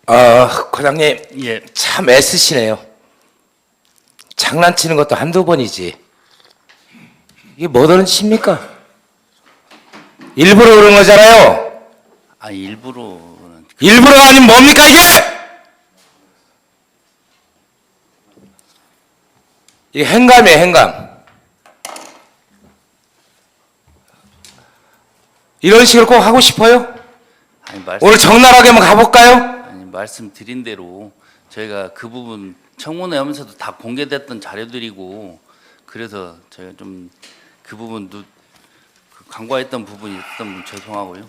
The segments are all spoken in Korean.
과장님, 예. 참 애쓰시네요. 장난치는 것도 한두 번이지. 이게 뭐든 칩니까? 일부러 그런 거잖아요. 아니 일부러는 일부러가 아니면 뭡니까 이게? 이게 행감이에요, 행감. 이런 식으로 꼭 하고 싶어요? 아니 오늘 적나라하게 한번 가볼까요? 말씀드린 대로 저희가 그 부분 청문회 하면서도 다 공개됐던 자료들이고 그래서 저희가 좀 그 부분도 간과했던 부분이 있었던 분 죄송하고요.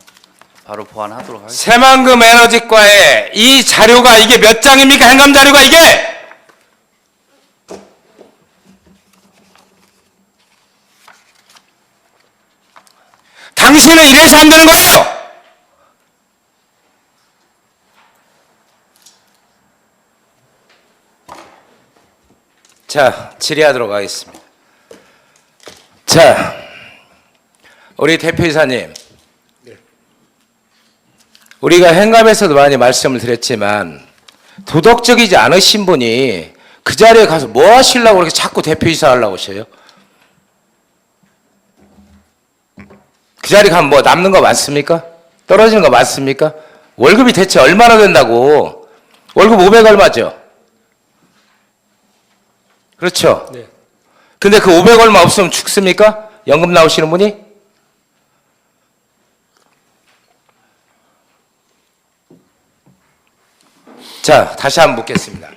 바로 보완하도록 하겠습니다. 새만금 에너지과의 이 자료가 이게 몇 장입니까? 행감 자료가 이게? 당신은 이래서 안 되는 거예요. 자, 질의하도록 하겠습니다. 자, 우리 대표이사님, 우리가 행감에서도 많이 말씀을 드렸지만 도덕적이지 않으신 분이 그 자리에 가서 뭐 하시려고 그렇게 자꾸 대표이사 하려고 하셔요? 그 자리 가면 뭐 남는 거 많습니까? 떨어지는 거 많습니까? 월급이 대체 얼마나 된다고? 월급 500 얼마죠? 그렇죠? 네. 근데 그 500 얼마 없으면 죽습니까? 연금 나오시는 분이? 자, 다시 한번 묻겠습니다.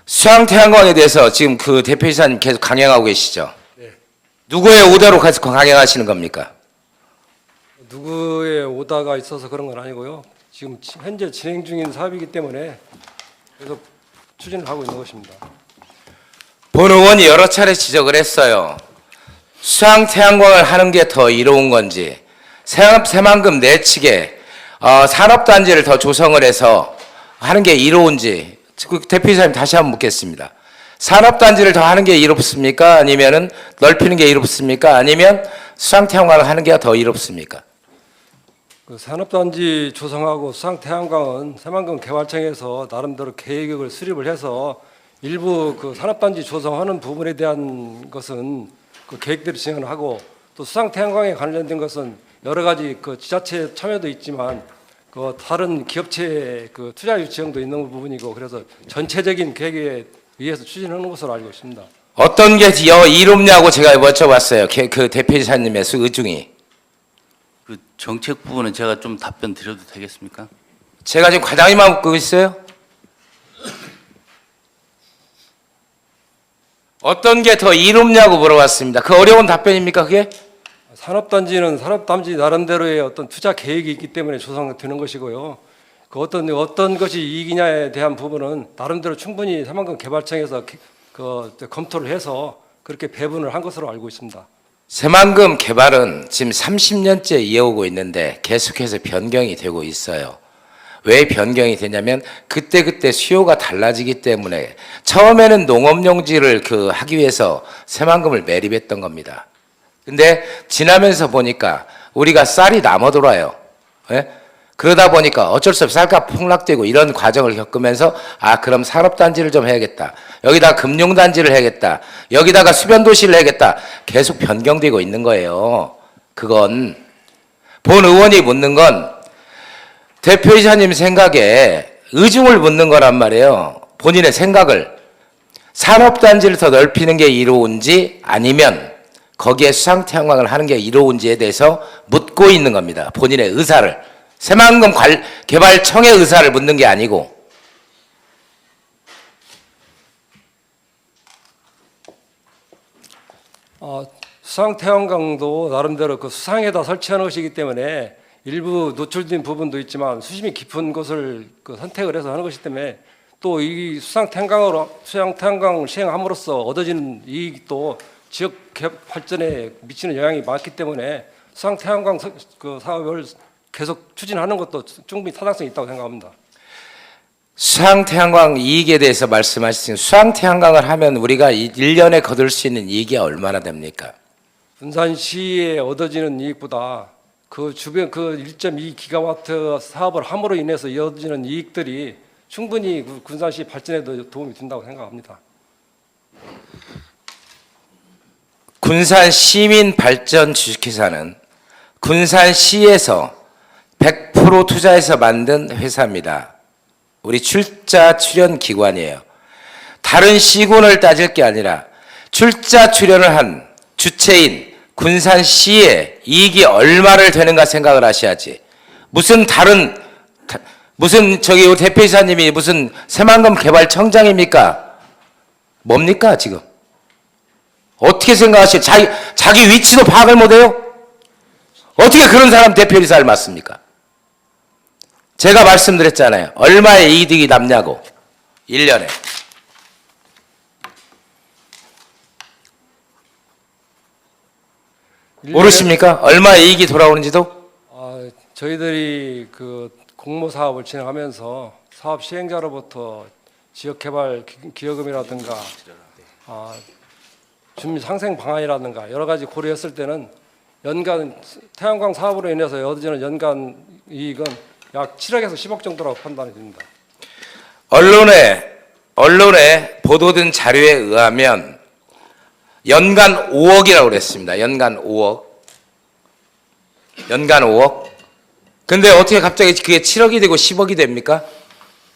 수양태양광에 대해서 지금 그 대표이사님 계속 강행하고 계시죠? 네. 누구의 오더로 계속 강행하시는 겁니까? 누구의 오다가 있어서 그런 건 아니고요. 지금 현재 진행 중인 사업이기 때문에 계속 추진을 하고 있는 것입니다. 본 의원이 여러 차례 지적을 했어요. 수양태양광을 하는 게 더 이로운 건지, 새만금 내측에 산업단지를 더 조성을 해서 하는 게 이로운지, 그 대표이사님 다시 한번 묻겠습니다. 산업단지를 더 하는 게 이롭습니까? 아니면은 넓히는 게 이롭습니까? 아니면 수양태양광을 하는 게 더 이롭습니까? 그 산업단지 조성하고 수상태양광은 새만금 개발청에서 나름대로 계획을 수립을 해서 일부 그 산업단지 조성하는 부분에 대한 것은 그 계획대로 진행을 하고 또 수상태양광에 관련된 것은 여러 가지 그 지자체 참여도 있지만 그 다른 기업체의 그 투자 유치형도 있는 부분이고 그래서 전체적인 계획에 의해서 추진하는 것으로 알고 있습니다. 어떤 게 더 이롭냐고 제가 여쭤봤어요. 그 대표이사님의 의중이. 그 정책 부분은 제가 좀 답변 드려도 되겠습니까? 제가 지금 과장님만 묻고 있어요? 어떤 게 더 이롭냐고 물어봤습니다. 그 어려운 답변입니까, 그게? 산업단지는 산업단지 나름대로의 어떤 투자 계획이 있기 때문에 조성되는 것이고요. 그 어떤 것이 이익이냐에 대한 부분은 나름대로 충분히 새만금 개발청에서 검토를 해서 그렇게 배분을 한 것으로 알고 있습니다. 새만금 개발은 지금 30년째 이어오고 있는데 계속해서 변경이 되고 있어요. 왜 변경이 되냐면 그때그때 수요가 달라지기 때문에 처음에는 농업용지를 하기 위해서 새만금을 매립했던 겁니다. 근데 지나면서 보니까 우리가 쌀이 남아 돌아요. 예? 그러다 보니까 어쩔 수 없이 쌀값 폭락되고 이런 과정을 겪으면서 그럼 산업단지를 좀 해야겠다. 여기다 금융단지를 해야겠다. 여기다가 수변도시를 해야겠다. 계속 변경되고 있는 거예요. 그건 본 의원이 묻는 건 대표이사님 생각에 의중을 묻는 거란 말이에요. 본인의 생각을. 산업단지를 더 넓히는 게 이로운지 아니면 거기에 수상태양광을 하는 게 이로운지에 대해서 묻고 있는 겁니다. 본인의 의사를. 새만금 개발청의 의사를 묻는 게 아니고. 수상태양광도 나름대로 그 수상에다 설치하는 것이기 때문에 일부 노출된 부분도 있지만 수심이 깊은 곳을 선택을 해서 하는 것이기 때문에 또 이 수상태양광을 시행함으로써 얻어지는 이익도 지역 발전에 미치는 영향이 많기 때문에 수상태양광 사업을 계속 추진하는 것도 충분히 타당성이 있다고 생각합니다. 수상태양광 이익에 대해서 말씀하시는 수상태양광을 하면 우리가 1년에 거둘 수 있는 이익이 얼마나 됩니까? 군산시에 얻어지는 이익보다 그 주변 그 1.2 기가와트 사업을 함으로 인해서 이어지는 이익들이 충분히 그 군산시 발전에도 도움이 된다고 생각합니다. 군산 시민 발전 주식회사는 군산시에서 100% 투자해서 만든 회사입니다. 우리 출자 출연 기관이에요. 다른 시군을 따질 게 아니라 출자 출연을 한 주체인 군산시의 이익이 얼마를 되는가 생각을 하셔야지. 무슨 저기 우리 대표이사님이 무슨 새만금 개발청장입니까? 뭡니까 지금? 어떻게 생각하시요? 자기 위치도 파악을 못해요? 어떻게 그런 사람 대표이사를 맡습니까? 제가 말씀드렸잖아요. 얼마의 이득이 남냐고. 1년에. 모르십니까? 얼마의 이익이 돌아오는지도? 저희들이 그 공모 사업을 진행하면서 사업 시행자로부터 지역개발 기여금이라든가 주민 상생 방안이라든가 여러 가지 고려했을 때는 연간 태양광 사업으로 인해서 얻어지는 연간 이익은 약 7억에서 10억 정도라고 판단이 됩니다. 언론에 보도된 자료에 의하면 연간 5억이라고 그랬습니다. 연간 5억. 연간 5억. 근데 어떻게 갑자기 그게 7억이 되고 10억이 됩니까?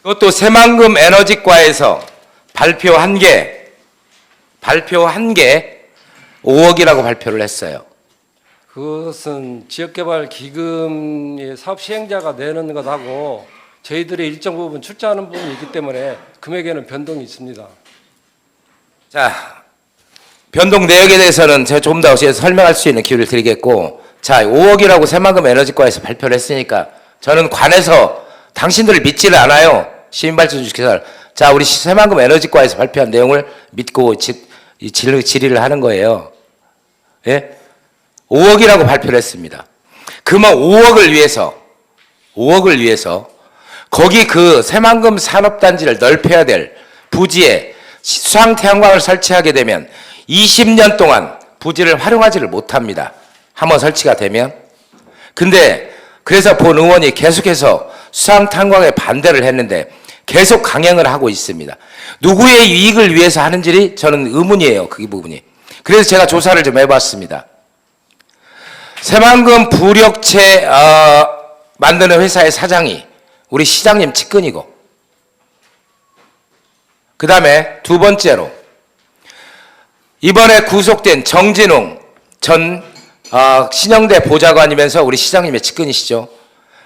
그것도 새만금 에너지과에서 발표한 게 5억이라고 발표를 했어요. 그것은 지역개발 기금의 사업 시행자가 내는 것하고 저희들이 일정 부분 출자하는 부분이 있기 때문에 금액에는 변동이 있습니다. 자, 변동 내역에 대해서는 제가 조금 더 설명할 수 있는 기회를 드리겠고, 자, 5억이라고 새만금 에너지과에서 발표를 했으니까 저는 관해서 당신들을 믿지를 않아요. 시민발전 주식회사를. 자, 우리 새만금 에너지과에서 발표한 내용을 믿고 질의를 하는 거예요. 예? 5억이라고 발표를 했습니다. 그만 5억을 위해서 거기 그 새만금 산업단지를 넓혀야 될 부지에 수상태양광을 설치하게 되면 20년 동안 부지를 활용하지를 못합니다. 한번 설치가 되면. 근데 그래서 본 의원이 계속해서 수상탄광에 반대를 했는데 계속 강행을 하고 있습니다. 누구의 이익을 위해서 하는지 저는 의문이에요. 그 부분이. 그래서 제가 조사를 좀 해봤습니다. 새만금 부력체 만드는 회사의 사장이 우리 시장님 측근이고, 그 다음에 두 번째로 이번에 구속된 정진웅 전 신영대 보좌관이면서 우리 시장님의 측근이시죠.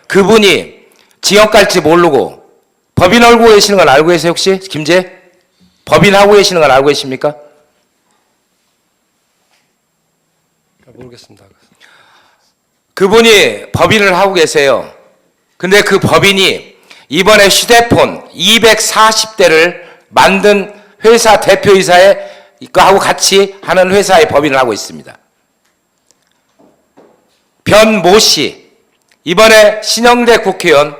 그분이 징역 갈지 모르고 법인 하고 계시는 걸 알고 계세요 혹시? 김재? 법인 하고 계시는 걸 알고 계십니까? 모르겠습니다. 그분이 법인을 하고 계세요. 근데 그 법인이 이번에 휴대폰 240대를 만든 회사 대표이사에 이거하고 같이 하는 회사의 법인을 하고 있습니다. 변모 씨, 이번에 신영대 국회의원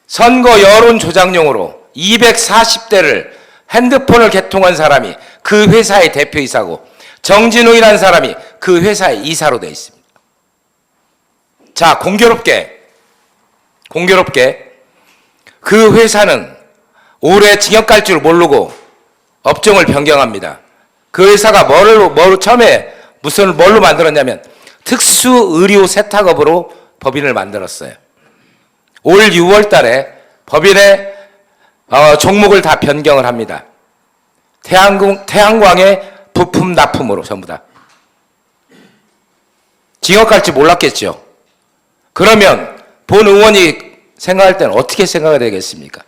선거 여론 조작용으로 240대를 핸드폰을 개통한 사람이 그 회사의 대표이사고, 정진웅이라는 사람이 그 회사의 이사로 되어 있습니다. 자, 공교롭게 그 회사는 올해 징역 갈 줄 모르고 업종을 변경합니다. 그 회사가 처음에 뭘로 만들었냐면 특수의료 세탁업으로 법인을 만들었어요. 올 6월 달에 법인의 종목을 다 변경을 합니다. 태양광의 부품 납품으로 전부 다. 징역 갈지 몰랐겠죠. 그러면 본 의원이 생각할 때는 어떻게 생각이 되겠습니까?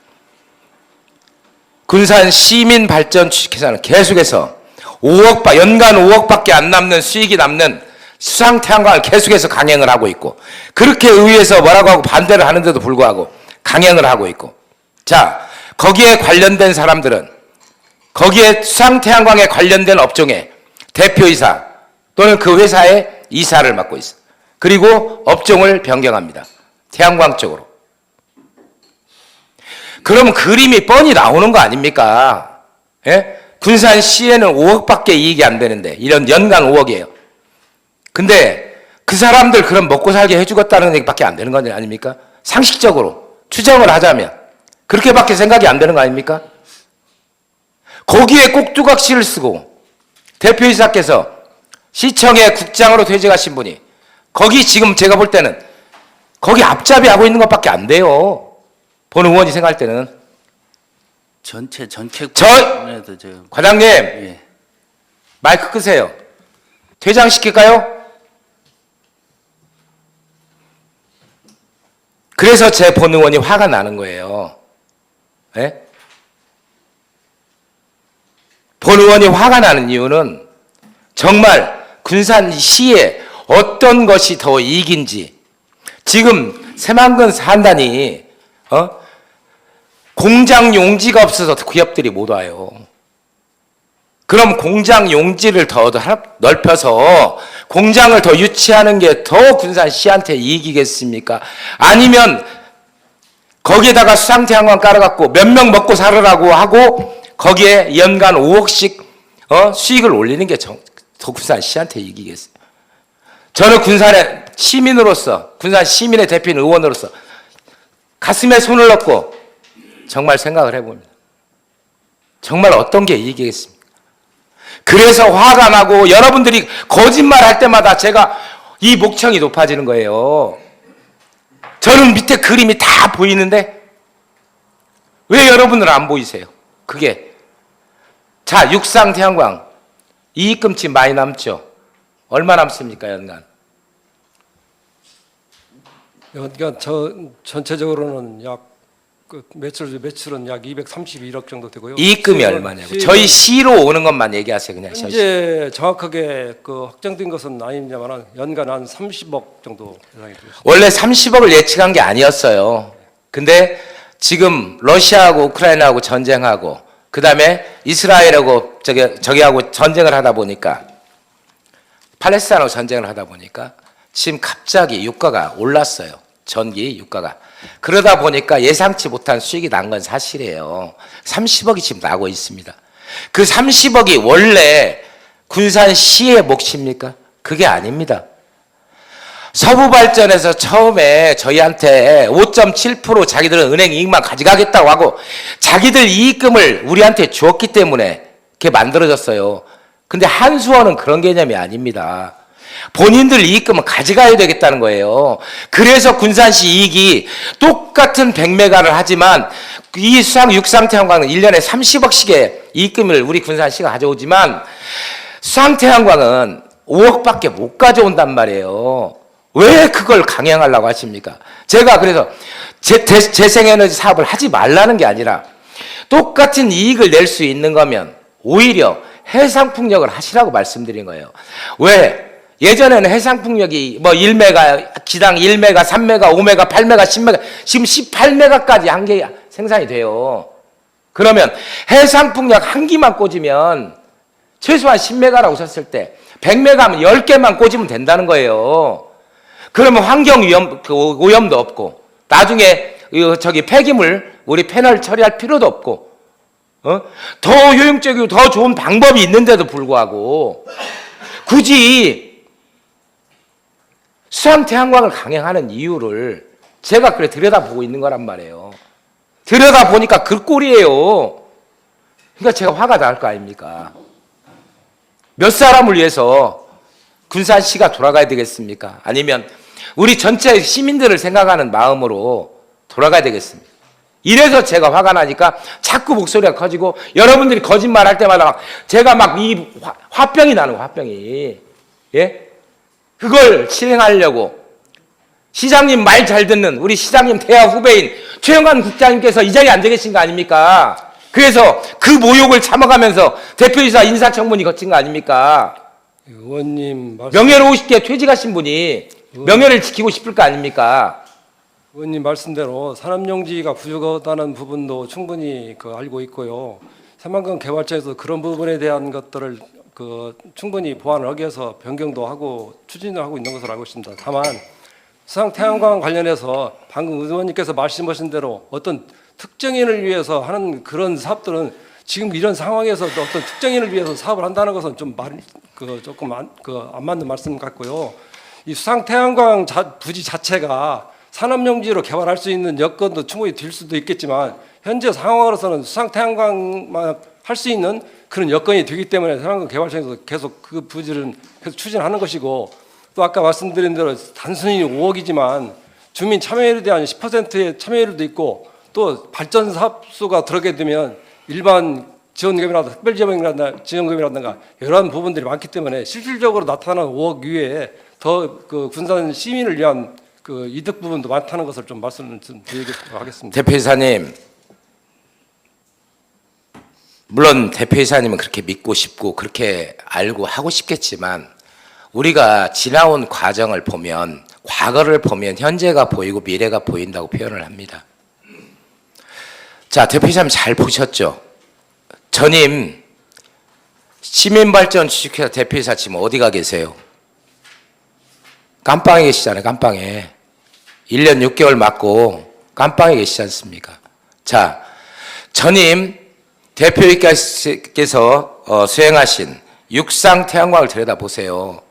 군산 시민발전 주식회사는 계속해서 연간 5억밖에 안 남는 수익이 남는 수상태양광을 계속해서 강행을 하고 있고, 그렇게 의회에서 뭐라고 하고 반대를 하는데도 불구하고 강행을 하고 있고, 자, 거기에 관련된 사람들은 거기에 수상태양광에 관련된 업종의 대표이사 또는 그 회사의 이사를 맡고 있어. 그리고 업종을 변경합니다. 태양광 쪽으로. 그럼 그림이 뻔히 나오는 거 아닙니까? 예? 군산시에는 5억밖에 이익이 안 되는데, 이런 연간 5억이에요. 근데 그 사람들 그럼 먹고 살게 해주겠다는 얘기밖에 안 되는 거 아닙니까? 상식적으로 추정을 하자면 그렇게밖에 생각이 안 되는 거 아닙니까? 거기에 꼭두각시를 쓰고 대표이사께서 시청의 국장으로 퇴직하신 분이 거기 지금 제가 볼 때는 거기 앞잡이하고 있는 것밖에 안 돼요. 본 의원이 생각할 때는. 전체 저- 에도 제가 과장님 예. 마이크 끄세요. 퇴장시킬까요? 그래서 제 본 의원이 화가 나는 거예요. 예? 본 의원이 화가 나는 이유는 정말 군산시에 어떤 것이 더 이익인지 지금 새만금 산단이 공장 용지가 없어서 기업들이 못 와요. 그럼 공장 용지를 더 넓혀서 공장을 더 유치하는 게 더 군산시한테 이익이겠습니까? 아니면 거기에다가 수상태양광 깔아갖고 몇 명 먹고 살으라고 하고 거기에 연간 5억씩 수익을 올리는 게 더 군산시한테 이익이겠어요. 저는 군산의 시민으로서 군산 시민의 대표인 의원으로서 가슴에 손을 넣고 정말 생각을 해봅니다. 정말 어떤 게 이익이겠습니까? 그래서 화가 나고 여러분들이 거짓말 할 때마다 제가 이 목청이 높아지는 거예요. 저는 밑에 그림이 다 보이는데 왜 여러분은 안 보이세요? 그게 자 육상 태양광 이익금 지금 많이 남죠? 얼마 남습니까 연간? 그러니까 저 전체적으로는 매출은 약 231억 정도 되고요. 이익금이 얼마냐고? 저희 시로 오는 것만 얘기하세요 그냥. 현재 정확하게 확정된 것은 아닙니다만 연간 한 30억 정도 예상이 되고 있습니다. 원래 30억을 예측한 게 아니었어요. 근데 지금 러시아하고 우크라이나하고 전쟁하고 그다음에 이스라엘하고 저기하고 전쟁을 하다 보니까 팔레스타인하고 전쟁을 하다 보니까 지금 갑자기 유가가 올랐어요. 전기 유가가. 그러다 보니까 예상치 못한 수익이 난 건 사실이에요. 30억이 지금 나고 있습니다. 그 30억이 원래 군산시의 몫입니까? 그게 아닙니다. 서부발전에서 처음에 저희한테 5.7% 자기들은 은행 이익만 가져가겠다고 하고 자기들 이익금을 우리한테 주었기 때문에 그게 만들어졌어요. 근데 한수원은 그런 개념이 아닙니다. 본인들 이익금은 가져가야 되겠다는 거예요. 그래서 군산시 이익이 똑같은 100메가를 하지만 이 육상태양광은 1년에 30억씩의 이익금을 우리 군산시가 가져오지만 수상태양광은 5억밖에 못 가져온단 말이에요. 왜 그걸 강행하려고 하십니까? 제가 그래서 재생에너지 사업을 하지 말라는 게 아니라 똑같은 이익을 낼 수 있는 거면 오히려 해상풍력을 하시라고 말씀드린 거예요. 왜? 예전에는 해상풍력이 1메가, 기당 1메가, 3메가, 5메가, 8메가, 10메가, 지금 18메가까지 한 개 생산이 돼요. 그러면 해상풍력 한 기만 꽂으면 최소한 10메가라고 쳤을 때 100메가면 10개만 꽂으면 된다는 거예요. 그러면 환경 오염도 없고 나중에 폐기물 우리 패널 처리할 필요도 없고 더 효용적이고 더 좋은 방법이 있는데도 불구하고 굳이 수상태양광을 강행하는 이유를 제가 그래 들여다보고 있는 거란 말이에요. 들여다보니까 그 꼴이에요. 그러니까 제가 화가 날 거 아닙니까? 몇 사람을 위해서 군산시가 돌아가야 되겠습니까? 아니면 우리 전체 시민들을 생각하는 마음으로 돌아가야 되겠습니까? 이래서 제가 화가 나니까 자꾸 목소리가 커지고 여러분들이 거짓말 할 때마다 제가 막 이 화병이 나는 거예요, 화병이. 예? 그걸 실행하려고 시장님 말 잘 듣는 우리 시장님 대화 후배인 최영관 국장님께서 이 자리에 앉아 계신 거 아닙니까? 그래서 그 모욕을 참아가면서 대표이사 인사청문회 거친 거 아닙니까? 의원님 명예로우시게 퇴직하신 분이 명예를 지키고 싶을 거 아닙니까? 의원님 말씀대로 산업용지가 부족하다는 부분도 충분히 알고 있고요. 새만금 개발처에서 그런 부분에 대한 것들을 충분히 보완을 하기 위해서 변경도 하고 추진을 하고 있는 것으로 알고 있습니다. 다만 수상태양광 관련해서 방금 의원님께서 말씀하신 대로 어떤 특정인을 위해서 하는 그런 사업들은 지금 이런 상황에서 어떤 특정인을 위해서 사업을 한다는 것은 좀 조금 안 맞는 말씀 같고요. 이 수상 태양광 부지 자체가 산업용지로 개발할 수 있는 여건도 충분히 될 수도 있겠지만 현재 상황으로서는 수상 태양광만 할 수 있는 그런 여건이 되기 때문에 태양광 개발청에서 계속 그 부지를 계속 추진하는 것이고, 또 아까 말씀드린 대로 단순히 5억이지만 주민 참여율에 대한 10%의 참여율도 있고, 또 발전 사업소가 들어가게 되면 일반 지원금이라든가 특별지원금이라든가 이러한 부분들이 많기 때문에 실질적으로 나타나는 5억 이외에 더 그 군산 시민을 위한 그 이득 부분도 많다는 것을 좀 말씀을 좀 드리도록 하겠습니다. 대표이사님, 물론 대표이사님은 그렇게 믿고 싶고 그렇게 알고 하고 싶겠지만 우리가 지나온 과정을 보면, 과거를 보면 현재가 보이고 미래가 보인다고 표현을 합니다. 자, 대표이사님 잘 보셨죠? 전임 시민발전 주식회사 대표이사 지금 어디가 계세요? 깜빵에 계시잖아요. 깜빵에 1년 6개월 맞고 깜빵에 계시지 않습니까? 자, 전임 대표님께서 수행하신 육상 태양광을 들여다보세요.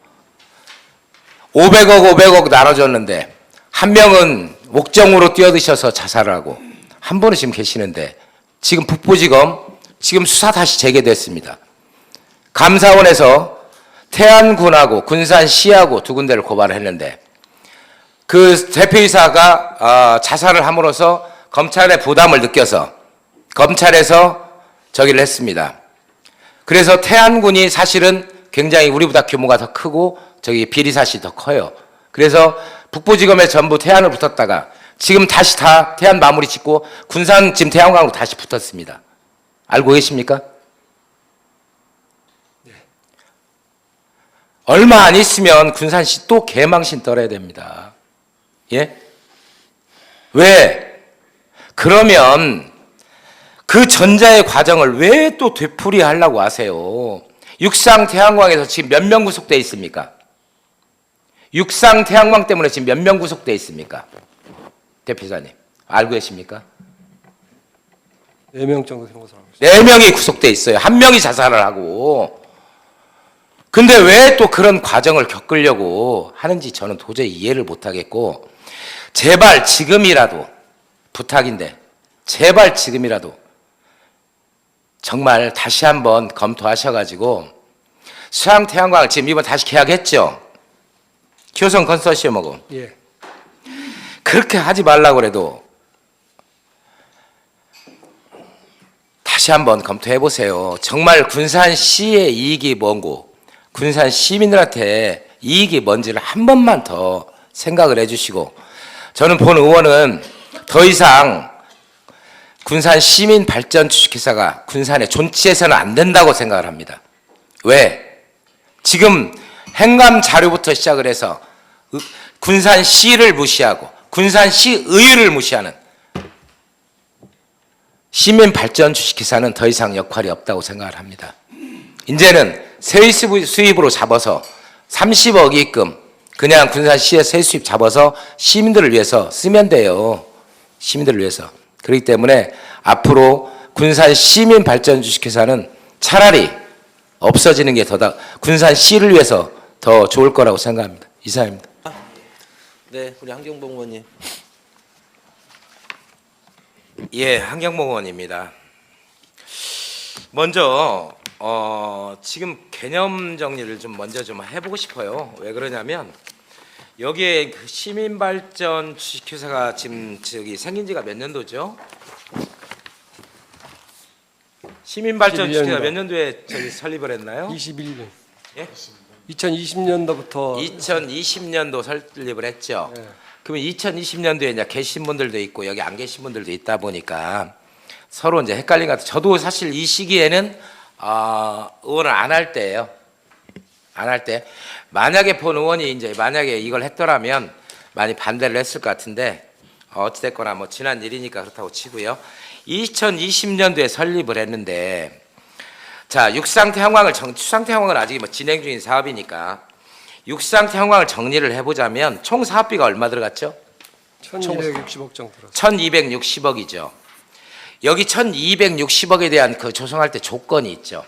500억 나눠줬는데 한 명은 옥정으로 뛰어드셔서 자살을 하고 한 분은 지금 계시는데, 지금 북부지검 지금 수사 다시 재개됐습니다. 감사원에서 태안군하고 군산시하고 두 군데를 고발을 했는데 그 대표이사가 자살을 함으로써 검찰의 부담을 느껴서 검찰에서 저기를 했습니다. 그래서 태안군이 사실은 굉장히 우리보다 규모가 더 크고 저기 비리 사실이 더 커요. 그래서 북부지검에 전부 태안을 붙었다가 지금 다시 다 태안 마무리 짓고 군산 지금 태안광으로 다시 붙었습니다. 알고 계십니까? 네. 얼마 안 있으면 군산시 또 개망신 떨어야 됩니다. 예? 왜? 그러면 그 전자의 과정을 왜 또 되풀이하려고 하세요? 육상 태양광에서 지금 몇 명 구속돼 있습니까? 육상 태양광 때문에 지금 몇 명 구속돼 있습니까? 대표이사님 알고 계십니까? 4명 정도 되는 것으로 알고 있습니다. 4명이 구속돼 있어요. 1명이 자살을 하고. 근데 왜 또 그런 과정을 겪으려고 하는지 저는 도저히 이해를 못하겠고, 제발 지금이라도 부탁인데 제발 지금이라도 정말 다시 한번 검토하셔가지고 수상 태양광 지금 이번 다시 계약했죠? 효성 컨소시엄하고. 예. 그렇게 하지 말라고 그래도 다시 한번 검토해 보세요. 정말 군산시의 이익이 뭔고 군산 시민들한테 이익이 뭔지를 한 번만 더 생각을 해주시고, 저는 본 의원은 더 이상 군산 시민 발전 주식회사가 군산에 존치해서는 안 된다고 생각을 합니다. 왜? 지금 행감 자료부터 시작을 해서 군산시를 무시하고 군산시 의회를 무시하는 시민 발전 주식회사는 더 이상 역할이 없다고 생각을 합니다. 이제는 세수입으로 잡아서 30억 입금 그냥 군산시에 세수입 잡아서 시민들을 위해서 쓰면 돼요. 시민들을 위해서. 그렇기 때문에 앞으로 군산 시민 발전 주식회사는 차라리 없어지는 게 더 군산시를 위해서 더 좋을 거라고 생각합니다. 이상입니다. 네, 우리 한경봉 의원님. 예, 한경봉 의원입니다. 먼저 지금 개념 정리를 좀 먼저 좀 해보고 싶어요. 왜 그러냐면 여기에 그 시민발전 주식회사가 지금 저기 생긴 지가 몇 년도죠? 시민발전 21년도. 주식회사 몇 년도에 저기 설립을 했나요? 21년. 예? 2020년도부터 2020년도 설립을 했죠. 예. 그러면 2020년도에 이제 계신 분들도 있고 여기 안 계신 분들도 있다 보니까 서로 이제 헷갈린 것 같아요. 저도 사실 이 시기에는 의원을 안 할 때예요. 안 할 때. 만약에 본 의원이 이제 만약에 이걸 했더라면 많이 반대를 했을 것 같은데 어찌됐거나 뭐 지난 일이니까 그렇다고 치고요. 2020년도에 설립을 했는데, 자, 육상태양광을 수상태양광은 아직 뭐 진행 중인 사업이니까 육상태양광을 정리를 해보자면 총 사업비가 얼마 들어갔죠? 1,260억 정도 들었어요. 1,260억이죠. 여기 1,260억에 대한 그 조성할 때 조건이 있죠.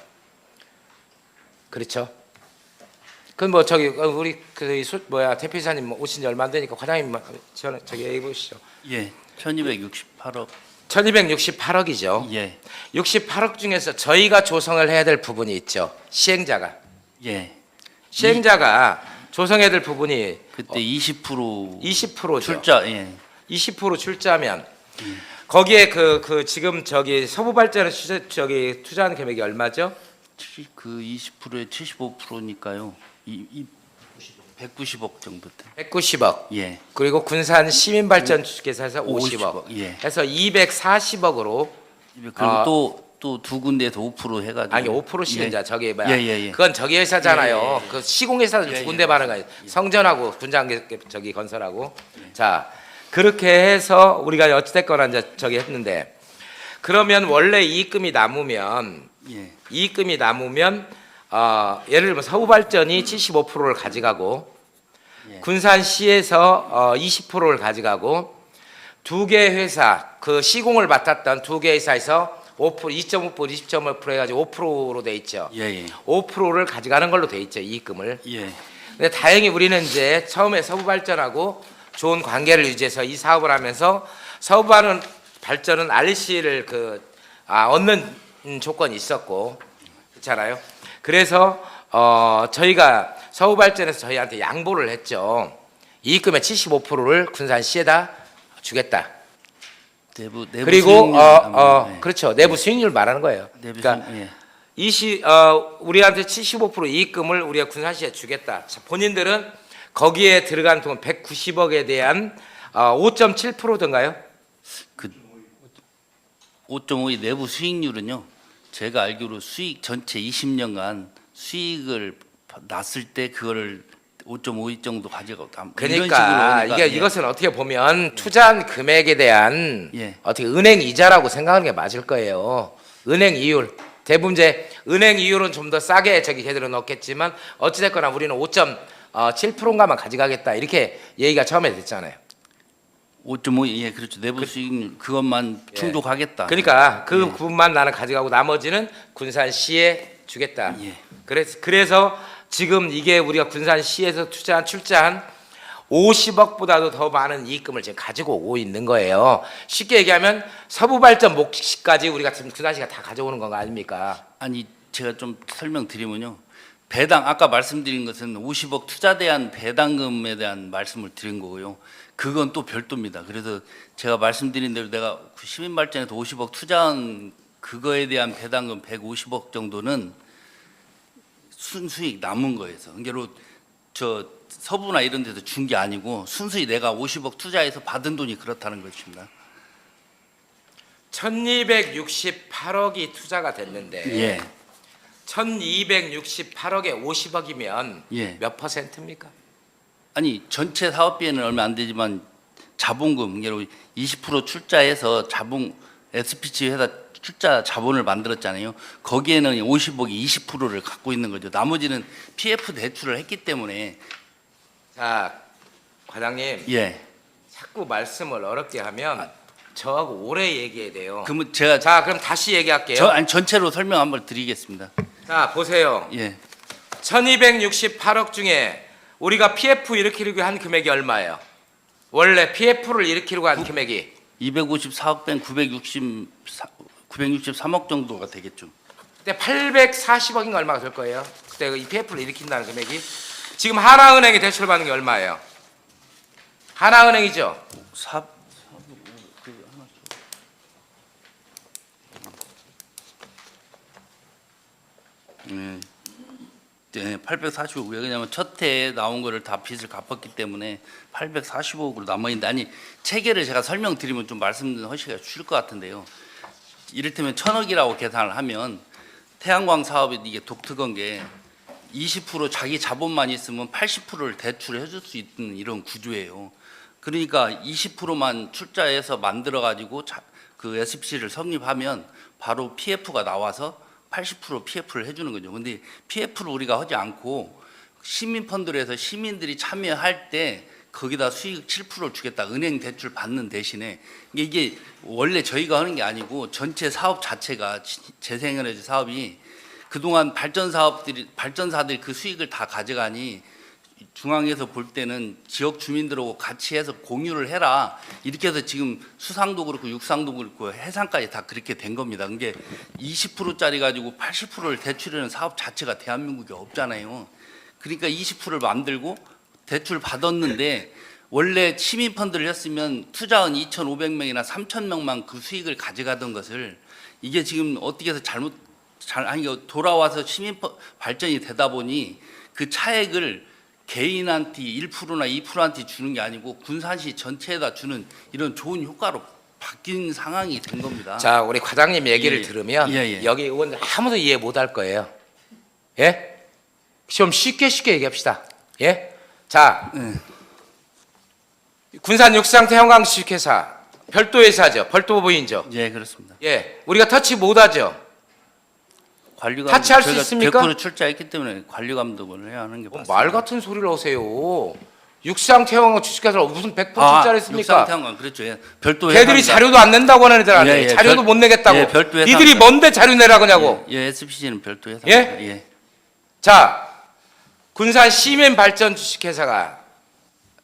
그렇죠? 그건 뭐 저기 우리 대표이사님 오신 지 얼마 안 되니까 과장님 저기 얘기해 보시죠. 예, 1268억. 1268억이죠. 예, 68억 중에서 저희가 조성을 해야 될 부분이 있죠. 시행자가 예. 조성해야 될 부분이 그때 20% 20%죠. 출자. 예. 20% 출자면 거기에 그 지금 저기 서부발전에 투자하는 금액이 얼마죠? 그 20%에 75%니까요. 190억 정도 돼. 190억. 예. 그리고 군산 시민발전 측에서 해서 50억. 50억, 예. 해서 240억으로 그리고 또 두 군데에서 5% 해가지고. 아니 5% 시행자 저기 뭐야? 예. 그건 저기 회사잖아요. 예. 그 시공회사들 두 군데 많은 거예요. 성전하고 군장 저기 건설하고. 자 그렇게 해서 우리가 어찌됐거나 이제 저기 했는데 그러면 원래 이익금이 남으면 예. 예를 들면 서부발전이 75%를 가져가고 예. 군산시에서 20%를 가져가고 두 개 회사 그 시공을 맡았던 두 개 회사에서 5%, 2.5%, 20.5% 해가지고 5%로 돼 있죠. 예. 5%를 가져가는 걸로 돼 있죠 이익금을. 예. 근데 다행히 우리는 이제 처음에 서부발전하고 좋은 관계를 유지해서 이 사업을 하면서 서부발전은 RC를 얻는 조건이 있었고 그렇잖아요. 그래서 저희가 서부발전에서 저희한테 양보를 했죠. 이익금의 75%를 군산시에다 주겠다. 내부 그리고 수익률 그렇죠. 내부 수익률 말하는 거예요. 내부 그러니까 수익, 예. 우리한테 75% 이익금을 우리가 군산시에 주겠다. 자, 본인들은 거기에 들어간 돈 190억에 대한 5.7%든가요? 그 5.5의 내부 수익률은요. 제가 알기로 수익 전체 20년간 수익을 났을 때 그거를 5.52 정도 가져가고 그러니까 이게 이것은 어떻게 보면 투자한 금액에 대한 예. 어떻게 은행 이자라고 생각하는 게 맞을 거예요. 은행 이율 대부분 이제 은행 이율은 좀 더 싸게 저기 걔들은 넣겠지만 어찌됐거나 우리는 5.7%인가만 가져가겠다 이렇게 얘기가 처음에 됐잖아요. 5.5 예, 그렇죠. 내부 수익률 그것만 예. 충족하겠다. 그러니까 그 부분만 나는 가져가고 나머지는 군산시에 주겠다. 예. 그래서 지금 이게 우리가 군산시에서 출자한 50억보다도 더 많은 이익금을 지금 가지고 오고 있는 거예요. 쉽게 얘기하면 서부발전 몫까지 우리가 지금 군산시가 다 가져오는 건 거 아닙니까? 아니 제가 좀 설명드리면요. 배당 아까 말씀드린 것은 50억 투자 대한 배당금에 대한 말씀을 드린 거고요. 그건 또 별도입니다. 그래서 제가 말씀드린 대로 내가 시민발전에서 50억 투자한 그거에 대한 배당금 150억 정도는 순수익 남은 거에서 그러니까 저 서부나 이런 데서 준 게 아니고 순수히 내가 50억 투자해서 받은 돈이 그렇다는 것입니다. 1268억이 투자가 됐는데 예. 1268억에 50억이면 예. 몇 퍼센트입니까? 아니 전체 사업비에는 얼마 안 되지만 자본금 그러니까 20% 출자해서 SPC 회사 출자 자본을 만들었잖아요. 거기에는 50억이 20%를 갖고 있는 거죠. 나머지는 PF 대출을 했기 때문에. 자, 과장님 예. 자꾸 말씀을 어렵게 하면 저하고 오래 얘기해야 돼요. 그러면 제가 자, 그럼 다시 얘기할게요. 아니 전체로 설명 한번 드리겠습니다. 자, 보세요. 예. 1268억 중에 우리가 PF 일으키려고 한 금액이 얼마예요? 원래 PF를 일으키려고 한 금액이 254억 뺀 963억 정도가 되겠죠. 그때 840억인가 얼마가 될 거예요. 그때 이 PF를 일으킨다는 금액이 지금 하나은행에 대출 받는 게 얼마예요? 하나은행이죠. 네, 845억. 왜냐하면 첫 해에 나온 거를 다 빚을 갚았기 때문에 845억으로 남아있는데 아니 체계를 제가 설명드리면 좀 말씀하시기가 쉬울 것 같은데요. 이를테면 1,000억이라고 계산을 하면 태양광 사업이 이게 독특한 게 20% 자기 자본만 있으면 80%를 대출해 줄 수 있는 이런 구조예요. 그러니까 20%만 출자해서 만들어 가지고 그 SPC를 성립하면 바로 PF가 나와서 80% PF를 해주는 거죠. 근데 PF를 우리가 하지 않고 시민 펀드로 해서 시민들이 참여할 때 거기다 수익 7%를 주겠다. 은행 대출 받는 대신에 이게 원래 저희가 하는 게 아니고 전체 사업 자체가 재생에너지 사업이 그동안 발전사들이 그 수익을 다 가져가니 중앙에서 볼 때는 지역 주민들하고 같이 해서 공유를 해라. 이렇게 해서 지금 수상도 그렇고 육상도 그렇고 해상까지 다 그렇게 된 겁니다. 그게 20%짜리 가지고 80%를 대출하는 사업 자체가 대한민국에 없잖아요. 그러니까 20%를 만들고 대출 받았는데 원래 시민 펀드를 했으면 투자원 2,500명이나 3,000명만 그 수익을 가져가던 것을 이게 지금 어떻게 해서 돌아와서 시민 발전이 되다 보니 그 차액을 개인한테 1%나 2%한테 주는 게 아니고 군산시 전체에다 주는 이런 좋은 효과로 바뀐 상황이 된 겁니다. 자, 우리 과장님 얘기를 예. 들으면 예, 예. 여기 의원 아무도 이해 못할 거예요. 예? 좀 쉽게 얘기합시다. 예? 자, 군산 육상 태양광 주식회사 별도 회사죠. 별도 법인이죠. 예, 그렇습니다. 예, 우리가 터치 못하죠. 관리 타치할 수 저희가 있습니까? 100% 출자했기 때문에 관리 감독을 해야 하는 게 맞습니다. 말 같은 소리를 하세요. 육상 태양광 주식회사가 무슨 100% 아, 투자를 했습니까? 육상태양광 그렇죠. 예. 별도 걔들이 회사입니다. 자료도 안 낸다고 하는 애들 아니에요. 예, 예, 자료도 별- 못 내겠다고. 예, 별도 회사입니다. 니들이 뭔데 자료 내라고 하냐고. 예, SPC는 별도 회사입니다. 예? 예. 자, 군산 시민 발전 주식회사가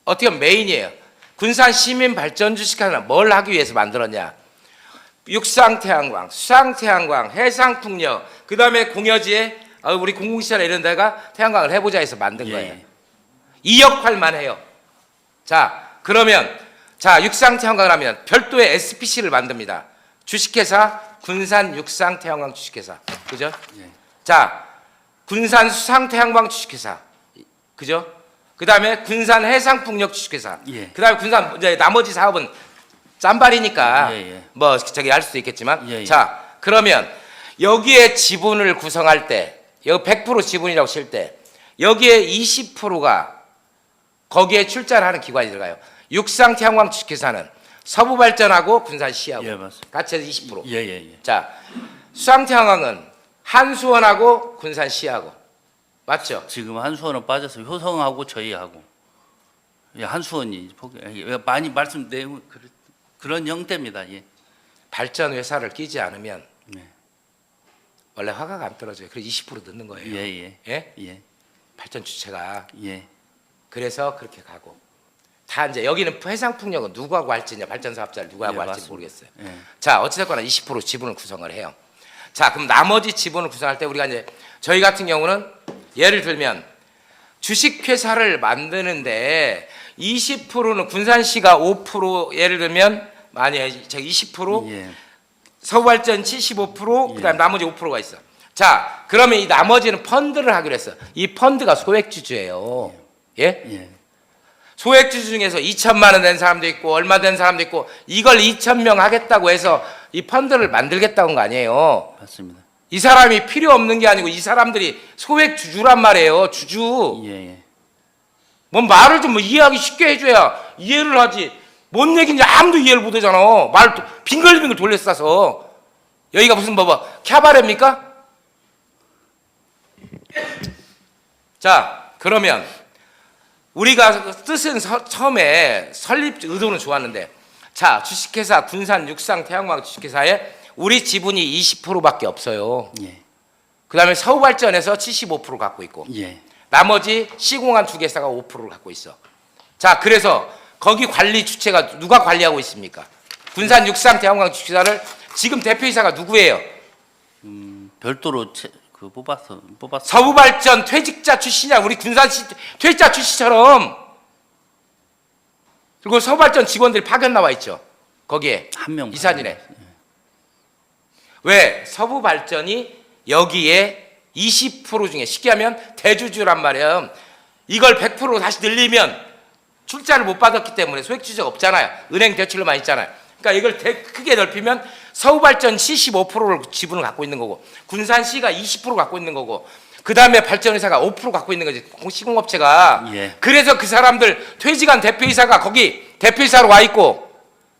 어떻게 보면 메인이에요. 군산 시민 발전 주식회사는 뭘 하기 위해서 만들었냐? 육상 태양광, 수상 태양광, 해상 풍력, 그 다음에 공여지에 우리 공공시설 이런 데가 태양광을 해보자 해서 만든 예, 거예요. 예. 이 역할만 해요. 자, 그러면 자 육상 태양광을 하면 별도의 SPC를 만듭니다. 주식회사 군산 육상 태양광 주식회사, 그죠? 예. 자, 군산 수상 태양광 주식회사, 그죠? 그 다음에 군산 해상 풍력 주식회사, 예. 그 다음에 군산 이제 나머지 사업은 짠발이니까 예, 예. 뭐 저기 할 수도 있겠지만, 예, 예. 자, 그러면 여기에 지분을 구성할 때, 여기 100% 지분이라고 칠 때, 여기에 20%가 거기에 출자를 하는 기관이 들어가요. 육상 태양광 주식회사는 서부발전하고 군산시하고 예, 맞습니다. 같이 해서 20%. 예, 예, 예. 자, 수상태양광은 한수원하고 군산시하고 맞죠? 지금 한수원은 빠져서 효성하고 저희하고 예, 한수원이 많이 말씀 내용 그런 형태입니다. 예. 발전 회사를 끼지 않으면 네. 원래 화가가 안 떨어져요. 그래서 20% 넣는 거예요. 예, 예. 예? 예. 발전 주체가 예. 그래서 그렇게 가고 다 이제 여기는 해상풍력은 누구하고 할지 이제 발전 사업자를 누구하고 예, 할지 맞습니다. 모르겠어요. 예. 자, 어찌됐거나 20% 지분을 구성을 해요. 자, 그럼 나머지 지분을 구성할 때 우리가 이제 저희 같은 경우는 예를 들면 주식회사를 만드는데 20%는 군산시가 5% 예를 들면 만약에 20% 예. 서부발전 75% 그다음 나머지 5%가 있어. 자, 그러면 이 나머지는 펀드를 하기로 했어. 이 펀드가 소액주주예요. 예? 예. 소액주주 중에서 2천만 원 낸 사람도 있고 얼마 된 사람도 있고 이걸 2,000명 하겠다고 해서 이 펀드를 만들겠다고 한 거 아니에요. 맞습니다. 이 사람이 필요 없는 게 아니고 이 사람들이 소액주주란 말이에요. 주주. 예, 예. 뭐 말을 좀 이해하기 쉽게 해줘야 이해를 하지. 뭔 얘기인지 아무도 이해를 못 하잖아. 말 빙글빙글 돌려싸서. 여기가 무슨 캬바레입니까? 자, 그러면 우리가 뜻은 처음에 설립 의도는 좋았는데, 자, 주식회사 군산 육상 태양광 주식회사에 우리 지분이 20%밖에 없어요. 예. 그다음에 서우발전에서 75% 갖고 있고, 예. 나머지 시공한 두 개사가 5%를 갖고 있어. 자, 그래서 거기 관리 주체가 누가 관리하고 있습니까? 군산 육상 태양광 주식회사를 지금 대표이사가 누구예요? 별도로 뽑았어. 서부발전 퇴직자 출신이야. 우리 군산시 퇴직자 출신처럼. 그리고 서부발전 직원들이 파견 나와 있죠. 거기에 한 명. 이사진에. 왜? 서부발전이 여기에 20% 중에 쉽게 하면 대주주란 말이에요. 이걸 100%로 다시 늘리면 출자를 못 받았기 때문에 소액주주가 없잖아요. 은행 대출로만 있잖아요. 그러니까 이걸 크게 넓히면 서우발전 75%를 지분을 갖고 있는 거고 군산시가 20% 갖고 있는 거고 그 다음에 발전회사가 5% 갖고 있는 거지 시공업체가. 예. 그래서 그 사람들 퇴직한 대표이사가 거기 대표이사로 와 있고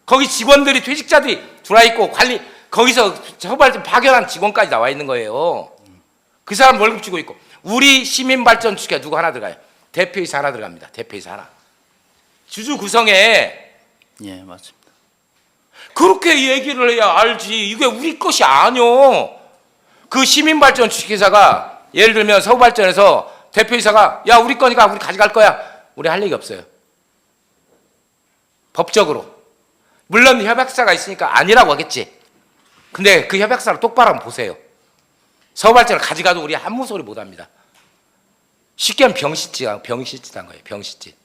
거기 직원들이 퇴직자들이 들어와 있고 관리 거기서 서우발전 파견한 직원까지 나와 있는 거예요. 그 사람 월급 주고 있고 우리 시민발전 주식회 누구 하나 들어가요? 대표이사 하나 들어갑니다. 대표이사 하나. 주주 구성에 예, 맞습니다. 그렇게 얘기를 해야 알지. 이게 우리 것이 아니오. 그 시민발전 주식회사가 예를 들면 서울발전에서 대표이사가 야 우리 거니까 우리 가져갈 거야. 우리 할 얘기 없어요. 법적으로. 물론 협약사가 있으니까 아니라고 하겠지. 근데 그 협약사를 똑바로 한번 보세요. 서울발전을 가져가도 우리 아무 소리 못합니다. 쉽게 하면 병신짓 한 거예요. 병신짓.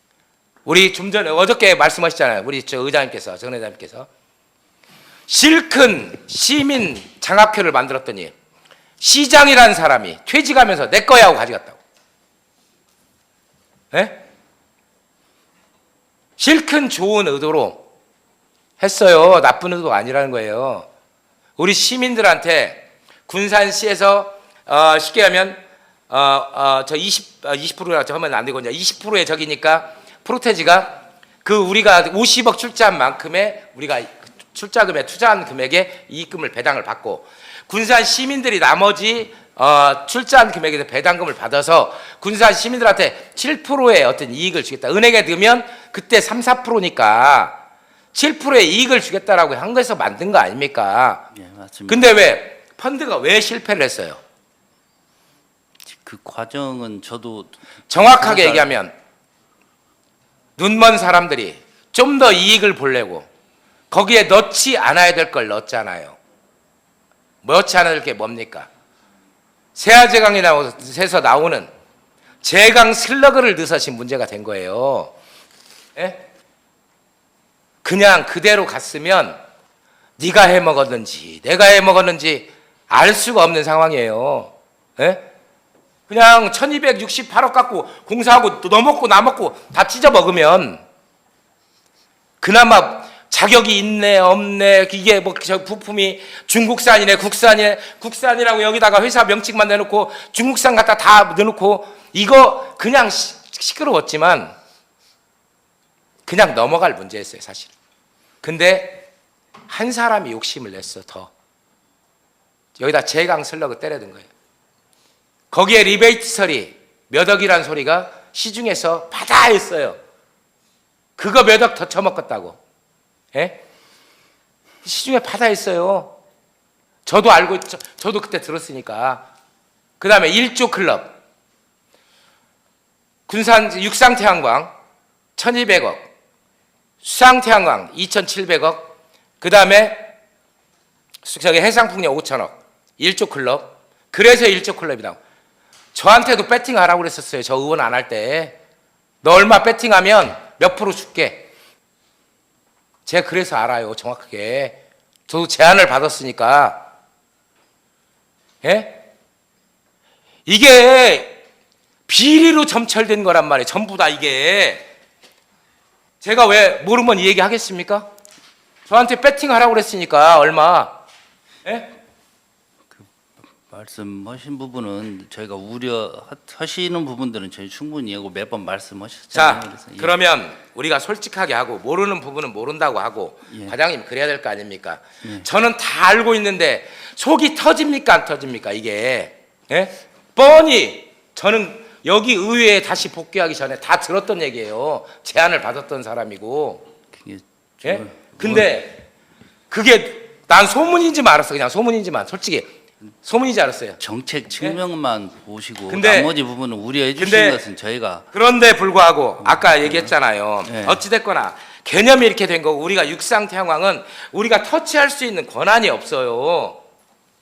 우리 좀 전에 어저께 말씀하셨잖아요. 우리 저 의장님께서 전 의장님께서 실큰 시민 장학회를 만들었더니 시장이라는 사람이 퇴직하면서 내 거야 하고 가져갔다고. 예? 실큰 좋은 의도로 했어요. 나쁜 의도가 아니라는 거예요. 우리 시민들한테 군산시에서 쉽게 하면 저 20%라고 하면 안 되거든요. 20%의 적이니까 프로테지가 그 우리가 50억 출자한 만큼의 우리가 출자금에 투자한 금액의 이익금을 배당을 받고 군산 시민들이 나머지 출자한 금액에 대해 배당금을 받아서 군산 시민들한테 7%의 어떤 이익을 주겠다. 은행에 넣으면 그때 3, 4%니까 7%의 이익을 주겠다라고 한 거에서 만든 거 아닙니까? 예, 맞습니다. 근데 왜 펀드가 왜 실패를 했어요? 그 과정은 저도 정확하게 얘기하면 눈먼 사람들이 좀 더 이익을 보려고 거기에 넣지 않아야 될 걸 넣었잖아야 넣지 않아야 될 게 뭡니까? 세아제강에서 나오는 제강 슬러그를 넣으시 문제가 된 거예요. 예? 그냥 그대로 갔으면 네가 해먹었는지 내가 해먹었는지 알 수가 없는 상황이에요. 예? 그냥 1268억 갖고 공사하고 너 먹고 나 먹고 다 찢어 먹으면 그나마 자격이 있네 없네 이게 뭐 저 부품이 중국산이네 국산이라고 여기다가 회사 명칭만 내놓고 중국산 갖다 다 넣어놓고 이거 그냥 시끄러웠지만 그냥 넘어갈 문제였어요 사실. 근데 한 사람이 욕심을 냈어. 더 여기다 제강 슬러그 때려든 거예요. 거기에 리베이트 처리 몇 억이란 소리가 시중에서 받아 했어요. 그거 몇 억 더 처먹었다고. 예? 시중에 받아 했어요. 저도 알고 저도 그때 들었으니까. 그 다음에 1조 클럽 군산 육상태양광 1200억 수상태양광 2700억 그 다음에 저기 해상풍력 5천억 1조 클럽. 그래서 1조 클럽이라고. 저한테도 배팅하라고 그랬었어요. 저 의원 안 할 때. 너 얼마 배팅하면 몇 프로 줄게. 제가 그래서 알아요. 정확하게. 저도 제안을 받았으니까. 예? 이게 비리로 점철된 거란 말이에요. 전부 다 이게. 제가 왜 모르면 이 얘기 하겠습니까? 저한테 배팅하라고 그랬으니까 얼마. 예? 말씀하신 부분은 저희가 우려하시는 부분들은 저희 충분히 이해하고 매번 말씀하셨잖아요. 자, 그래서 그러면 우리가 솔직하게 하고 모르는 부분은 모른다고 하고 예. 과장님 그래야 될 거 아닙니까? 예. 저는 다 알고 있는데 속이 터집니까 안 터집니까 이게? 예? 뻔히 저는 여기 의회에 다시 복귀하기 전에 다 들었던 얘기예요. 제안을 받았던 사람이고. 그게 예? 근데 그게 난 소문인지만 알았어. 그냥 소문인지만 솔직히 소문인지 알았어요. 정책 측면만 보시고 근데- 나머지 부분은 우려해 근데- 주시는 것은 저희가 그런데 불구하고 아까 얘기했잖아요. 네. 어찌됐거나 개념이 이렇게 된 거고 우리가 육상태양광은 우리가 터치할 수 있는 권한이 없어요.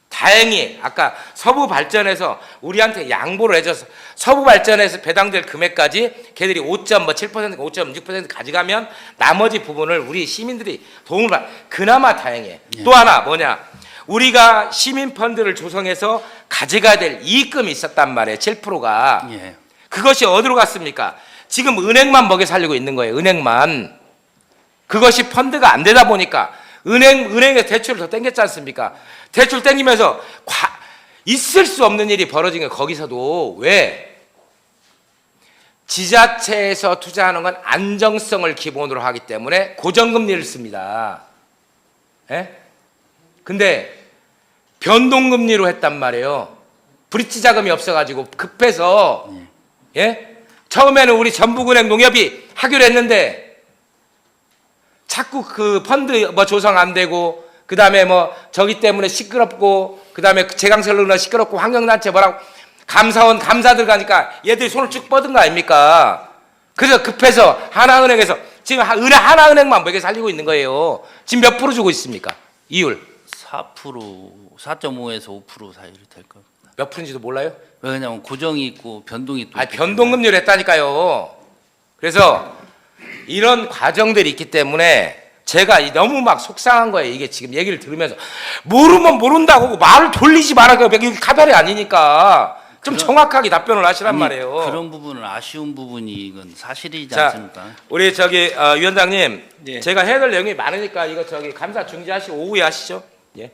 다행히 아까 서부발전에서 우리한테 양보를 해줘서 서부발전에서 배당될 금액까지 걔들이 5.7%, 5.6% 가져가면 나머지 부분을 우리 시민들이 도움을 받. 그나마 다행해. 또 하나 뭐냐? 우리가 시민펀드를 조성해서 가져가야 될 이익금이 있었단 말이에요. 7%가. 예. 그것이 어디로 갔습니까? 지금 은행만 먹여 살리고 있는 거예요. 은행만. 그것이 펀드가 안 되다 보니까 은행에 대출을 더 땡겼지 않습니까? 대출 땡기면서 있을 수 없는 일이 벌어진 거예요. 거기서도. 왜? 지자체에서 투자하는 건 안정성을 기본으로 하기 때문에 고정금리를 씁니다. 예? 근데 변동금리로 했단 말이에요. 브릿지 자금이 없어가지고 급해서. 예? 처음에는 우리 전북은행 농협이 하기로 했는데 자꾸 그 펀드 뭐 조성 안 되고 그다음에 뭐 저기 때문에 시끄럽고 그다음에 제강설로 시끄럽고 환경단체 뭐라고 감사원 감사들 가니까 얘들이 손을 쭉 뻗은 거 아닙니까? 그래서 급해서 하나은행에서 지금 하나은행만 먹여 살리고 있는 거예요. 지금 몇 프로 주고 있습니까? 이율 4%, 4.5에서 5% 사이로 될 겁니다. 몇 프로인지도 몰라요? 왜냐하면 고정이 있고 변동이 또 아 있기 변동금리를 했다니까요. 그래서 이런 과정들이 있기 때문에 제가 너무 막 속상한 거예요. 이게 지금 얘기를 들으면서 모르면 모른다고 말을 돌리지 말아요. 이게 카달이 아니니까 좀 정확하게 답변을 하시란 말이에요. 그런 부분은 아쉬운 부분이 이건 사실이지 자, 않습니까? 우리 저기 위원장님, 예. 제가 해야 될 내용이 많으니까 이거 저기 감사 중지하시고 오후에 하시죠. 예.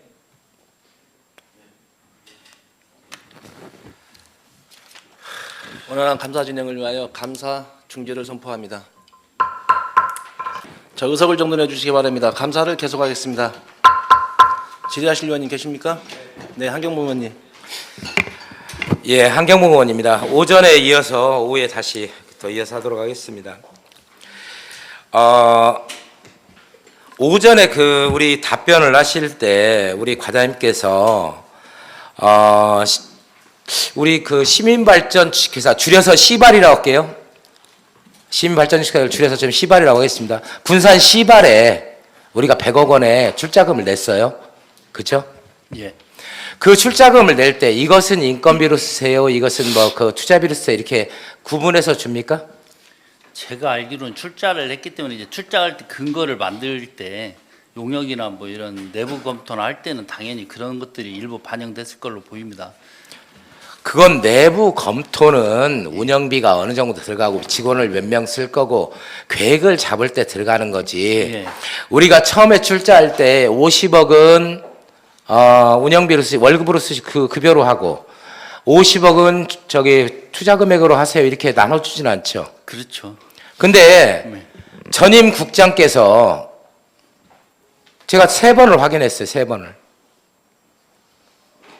원활한 감사 진행을 위하여 감사 중지를 선포합니다. 자, 의석을 정돈해 주시기 바랍니다. 감사를 계속하겠습니다. 질의하실 의원님 계십니까? 네, 한경봉 의원님. 예, 한경봉 의원입니다. 오전에 이어서 오후에 다시 더 이어서 하도록 하겠습니다. 오전에 그 우리 답변을 하실 때 우리 과장님께서 우리 그 시민발전 주식회사 줄여서 시발이라고 할게요. 시민발전 주식회사를 줄여서 좀 시발이라고 하겠습니다. 군산 시발에 우리가 100억 원의 출자금을 냈어요. 그렇죠? 예. 그 출자금을 낼 때 이것은 인건비로 쓰세요. 이것은 뭐 그 투자비로 쓰세요. 이렇게 구분해서 줍니까? 제가 알기로는 출자를 했기 때문에 이제 출자할 때 근거를 만들 때 용역이나 뭐 이런 내부 검토나 할 때는 당연히 그런 것들이 일부 반영됐을 걸로 보입니다. 그건 내부 검토는 운영비가 어느 정도 들어가고 직원을 몇 명 쓸 거고 계획을 잡을 때 들어가는 거지. 예. 우리가 처음에 출자할 때 50억은 운영비로 쓰시 월급으로 쓰시 그 급여로 하고 50억은 저기 투자 금액으로 하세요. 이렇게 나눠주진 않죠. 그렇죠. 근데 네. 전임 국장께서 제가 3번을 확인했어요. 3번을.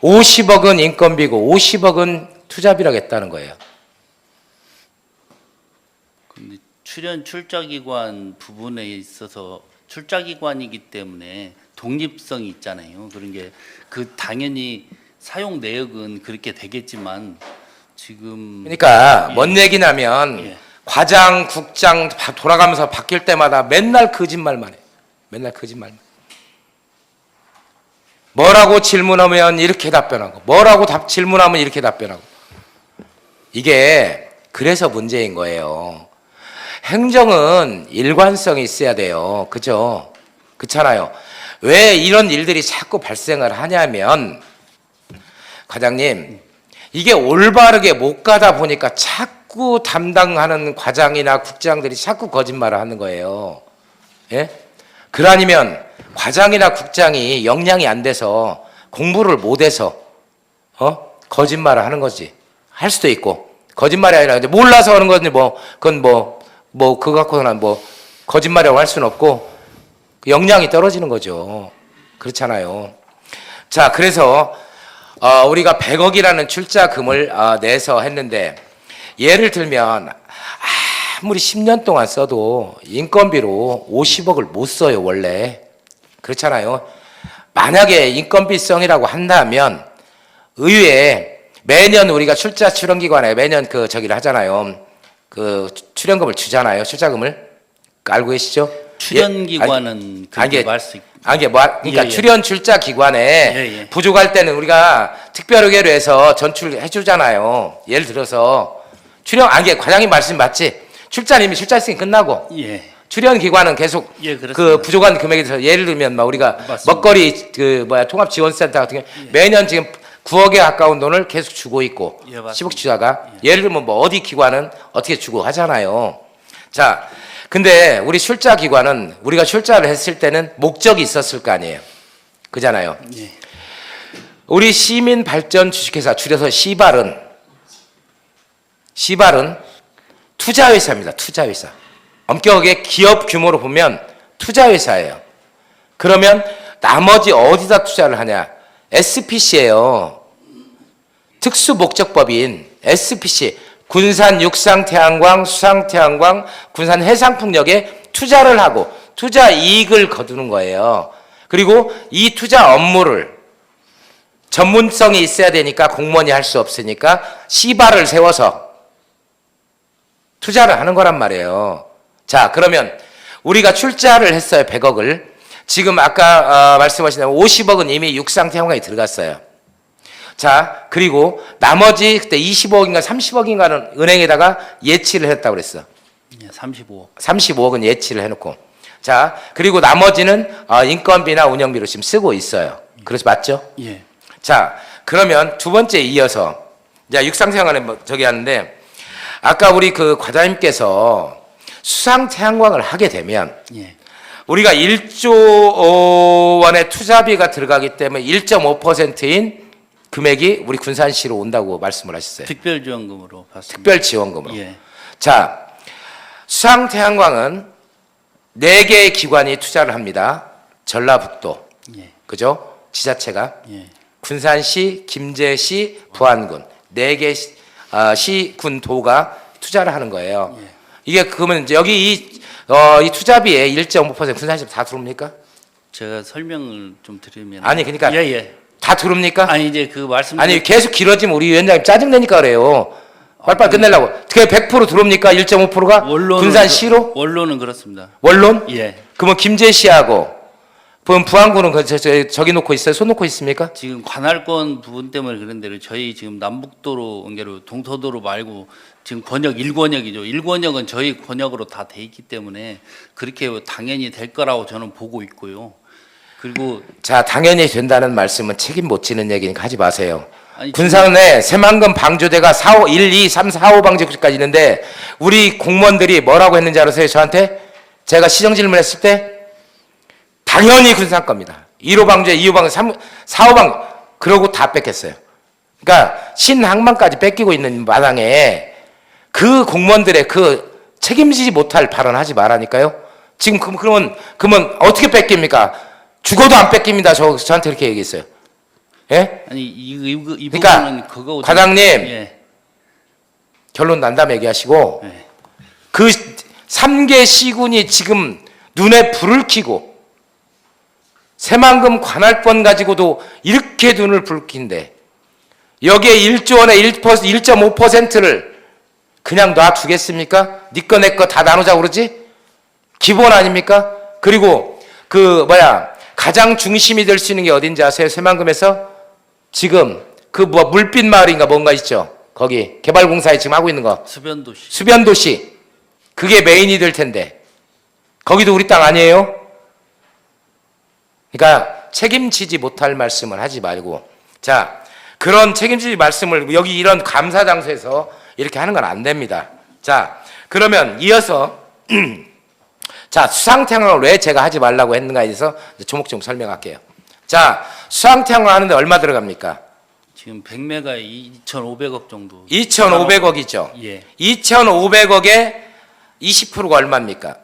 50억은 인건비고 50억은 투자비라고 했다는 거예요. 근데 출연 출자기관 부분에 있어서 출자기관이기 때문에 독립성이 있잖아요. 그런 게 그 당연히 사용 내역은 그렇게 되겠지만 지금 그러니까 뭔 얘기냐면 예. 과장, 국장 돌아가면서 바뀔 때마다 맨날 거짓말만 해요. 맨날 거짓말만. 뭐라고 질문하면 이렇게 답변하고 뭐라고 질문하면 이렇게 답변하고 이게 그래서 문제인 거예요. 행정은 일관성이 있어야 돼요. 그죠? 그렇잖아요. 왜 이런 일들이 자꾸 발생을 하냐면 과장님 이게 올바르게 못 가다 보니까 자꾸 담당하는 과장이나 국장들이 자꾸 거짓말을 하는 거예요. 예? 그러니면 과장이나 국장이 역량이 안 돼서 공부를 못 해서 거짓말을 하는 거지. 할 수도 있고 거짓말이 아니라 이제 몰라서 하는 거지 그건 그거 갖고는 거짓말이라고 할 수는 없고 역량이 떨어지는 거죠. 그렇잖아요. 자, 그래서 우리가 100억이라는 출자금을 내서 했는데 예를 들면 아무리 10년 동안 써도 인건비로 50억을 못 써요, 원래. 그렇잖아요. 만약에 인건비성이라고 한다면 의회에 매년 우리가 출연기관에 매년 저기를 하잖아요. 그 출연금을 주잖아요. 출자금을. 알고 계시죠? 출연기관은 그렇게 말씀. 그러니까 예, 예. 출연 출자 기관에 예, 예. 부족할 때는 우리가 특별의뢰로 해서 전출해 주잖아요. 예를 들어서 과장님 말씀 맞지? 출자는 이미 출자했으니 끝나고 예. 출연 기관은 계속 예, 그렇습니다. 그 부족한 금액에 대해서 예를 들면 우리가 맞습니다. 먹거리 통합지원센터 같은 게 매년 지금 9억에 가까운 돈을 계속 주고 있고 예, 맞습니다. 10억 주다가 예를 들면 어디 기관은 어떻게 주고 하잖아요. 자, 근데 우리 출자 기관은 우리가 출자를 했을 때는 목적이 있었을 거 아니에요. 그잖아요. 예. 우리 시민발전 주식회사 줄여서 시발은 투자회사입니다. 투자회사. 엄격하게 기업 규모로 보면 투자회사예요. 그러면 나머지 어디다 투자를 하냐? SPC예요. 특수목적법인 SPC. 군산 육상태양광, 수상태양광, 군산 해상풍력에 투자를 하고 투자 이익을 거두는 거예요. 그리고 이 투자 업무를 전문성이 있어야 되니까 공무원이 할 수 없으니까 시바를 세워서 투자를 하는 거란 말이에요. 자, 그러면 우리가 출자를 했어요. 100억을. 지금 아까 말씀하신 50억은 이미 육상태양광에 들어갔어요. 자, 그리고 나머지 그때 25억인가 30억인가는 은행에다가 예치를 했다고 그랬어. 예, 35억. 35억은 예치를 해놓고. 자, 그리고 나머지는 인건비나 운영비로 지금 쓰고 있어요. 그래서 맞죠? 예. 자, 그러면 두 번째 이어서, 자, 육상태양광에 저기 하는데, 아까 우리 그 과장님께서 수상태양광을 하게 되면, 예. 우리가 1조 원의 투자비가 들어가기 때문에 1.5%인 금액이 우리 군산시로 온다고 말씀을 하셨어요. 특별지원금으로 받습니다. 특별지원금으로. 예. 자, 수상태양광은 4개의 기관이 투자를 합니다. 전라북도, 예. 그죠? 지자체가. 예. 군산시, 김제시, 부안군 4개 시군 도가 투자를 하는 거예요. 예. 이게 그러면 이제 여기 이 투자비에 1.5% 군산시 다 들어옵니까? 제가 설명을 좀 드리면 아니, 그러니까 예, 예. 다 들어옵니까? 아니 이제 그 말씀 아니 계속 길어지면 우리 위원장님 짜증내니까 그래요. 빨리빨리 끝내려고. 그게 100% 들어옵니까? 1.5%가 군산시로? 원로는 그렇습니다. 원론? 예. 그러면 김제시하고 그럼 부안군은 저기 놓고 있어요? 손 놓고 있습니까? 지금 관할권 부분 때문에 그런 대로 저희 지금 남북도로 연결로 동서도로 말고 지금 권역 1권역이죠. 1권역은 저희 권역으로 다 돼 있기 때문에 그렇게 당연히 될 거라고 저는 보고 있고요. 그리고 자, 당연히 된다는 말씀은 책임 못 지는 얘기니까 하지 마세요. 아니, 군산에 새만금 방조대가 4, 5, 1, 2, 3, 4, 5 방조까지 있는데 우리 공무원들이 뭐라고 했는지 알아세요? 저한테? 제가 시정 질문했을 때 당연히 군산 겁니다. 1호 방조대, 2호 방조대, 3, 4, 5방 그러고 다 뺏겼어요. 그러니까 신항만까지 뺏기고 있는 마당에 그 공무원들의 그 책임지지 못할 발언하지 말라니까요. 지금 그러면 어떻게 뺏깁니까? 죽어도 안 뺏깁니다. 저한테 이렇게 얘기했어요. 예? 아니 이 그러니까 부분은 그거 과장님 예. 결론 난다면 얘기하시고 예. 그 3개 시군이 지금 눈에 불을 켜고 새만금 관할권 가지고도 이렇게 눈을 불킨데 여기에 1조 원에 1.5%를 그냥 놔두겠습니까? 니 거 내 거 다 나누자고 그러지? 기본 아닙니까? 그리고 가장 중심이 될 수 있는 게 어딘지 아세요? 새만금에서 지금 그 물빛 마을인가 뭔가 있죠? 거기 개발공사에 지금 하고 있는 거 수변도시 수변도시 그게 메인이 될 텐데 거기도 우리 땅 아니에요? 그러니까 책임지지 못할 말씀을 하지 말고 자 그런 책임지지 말씀을 여기 이런 감사 장소에서 이렇게 하는 건 안 됩니다. 자 그러면 이어서 자 수상태양광을 왜 제가 하지 말라고 했는가에 대해서 조목조목 설명할게요. 자 수상태양광 하는데 얼마 들어갑니까? 지금 100메가에 2,500억 정도. 2,500억이죠. 예. 2,500억에 20%가 얼마입니까?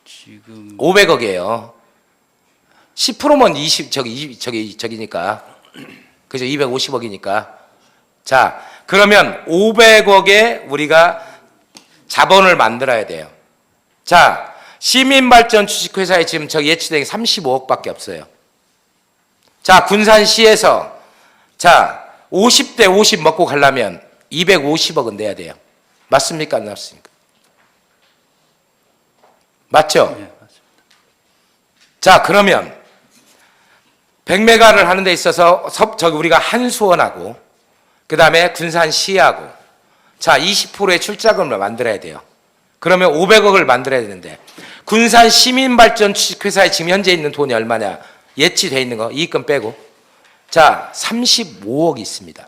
지금 500억이에요. 10%면 저기니까. 그죠? 250억이니까. 자, 그러면 500억에 우리가 자본을 만들어야 돼요. 자, 시민발전 주식회사에 지금 저기 예치된 게 35억밖에 없어요. 자, 군산시에서 자, 50대 50 먹고 가려면 250억은 내야 돼요. 맞습니까? 안 맞습니까? 맞죠? 예, 맞습니다. 자, 그러면 100메가를 하는 데 있어서 우리가 한수원하고 그다음에 군산시하고 자, 20%의 출자금을 만들어야 돼요. 그러면 500억을 만들어야 되는데 군산 시민발전 주식회사에 지금 현재 있는 돈이 얼마냐? 예치돼 있는 거 이익금 빼고 자 35억이 있습니다.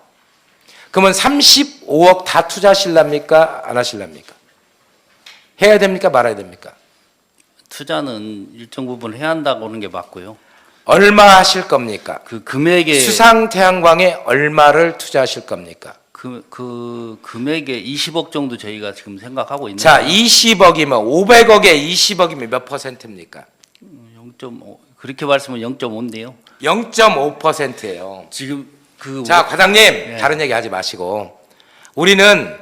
그러면 35억 다 투자하실랍니까? 안 하실랍니까? 해야 됩니까? 말아야 됩니까? 투자는 일정 부분 해야 한다고 하는 게 맞고요. 얼마 하실 겁니까? 그 금액에 수상태양광에 얼마를 투자하실 겁니까? 그 금액에 20억 정도 저희가 지금 생각하고 있는데. 자 20억이면 500억에 20억이면 몇 퍼센트입니까? 0.5 그렇게 말씀은 0.5인데요. 0.5%예요. 지금 그 자, 과장님, 예. 다른 얘기 하지 마시고. 우리는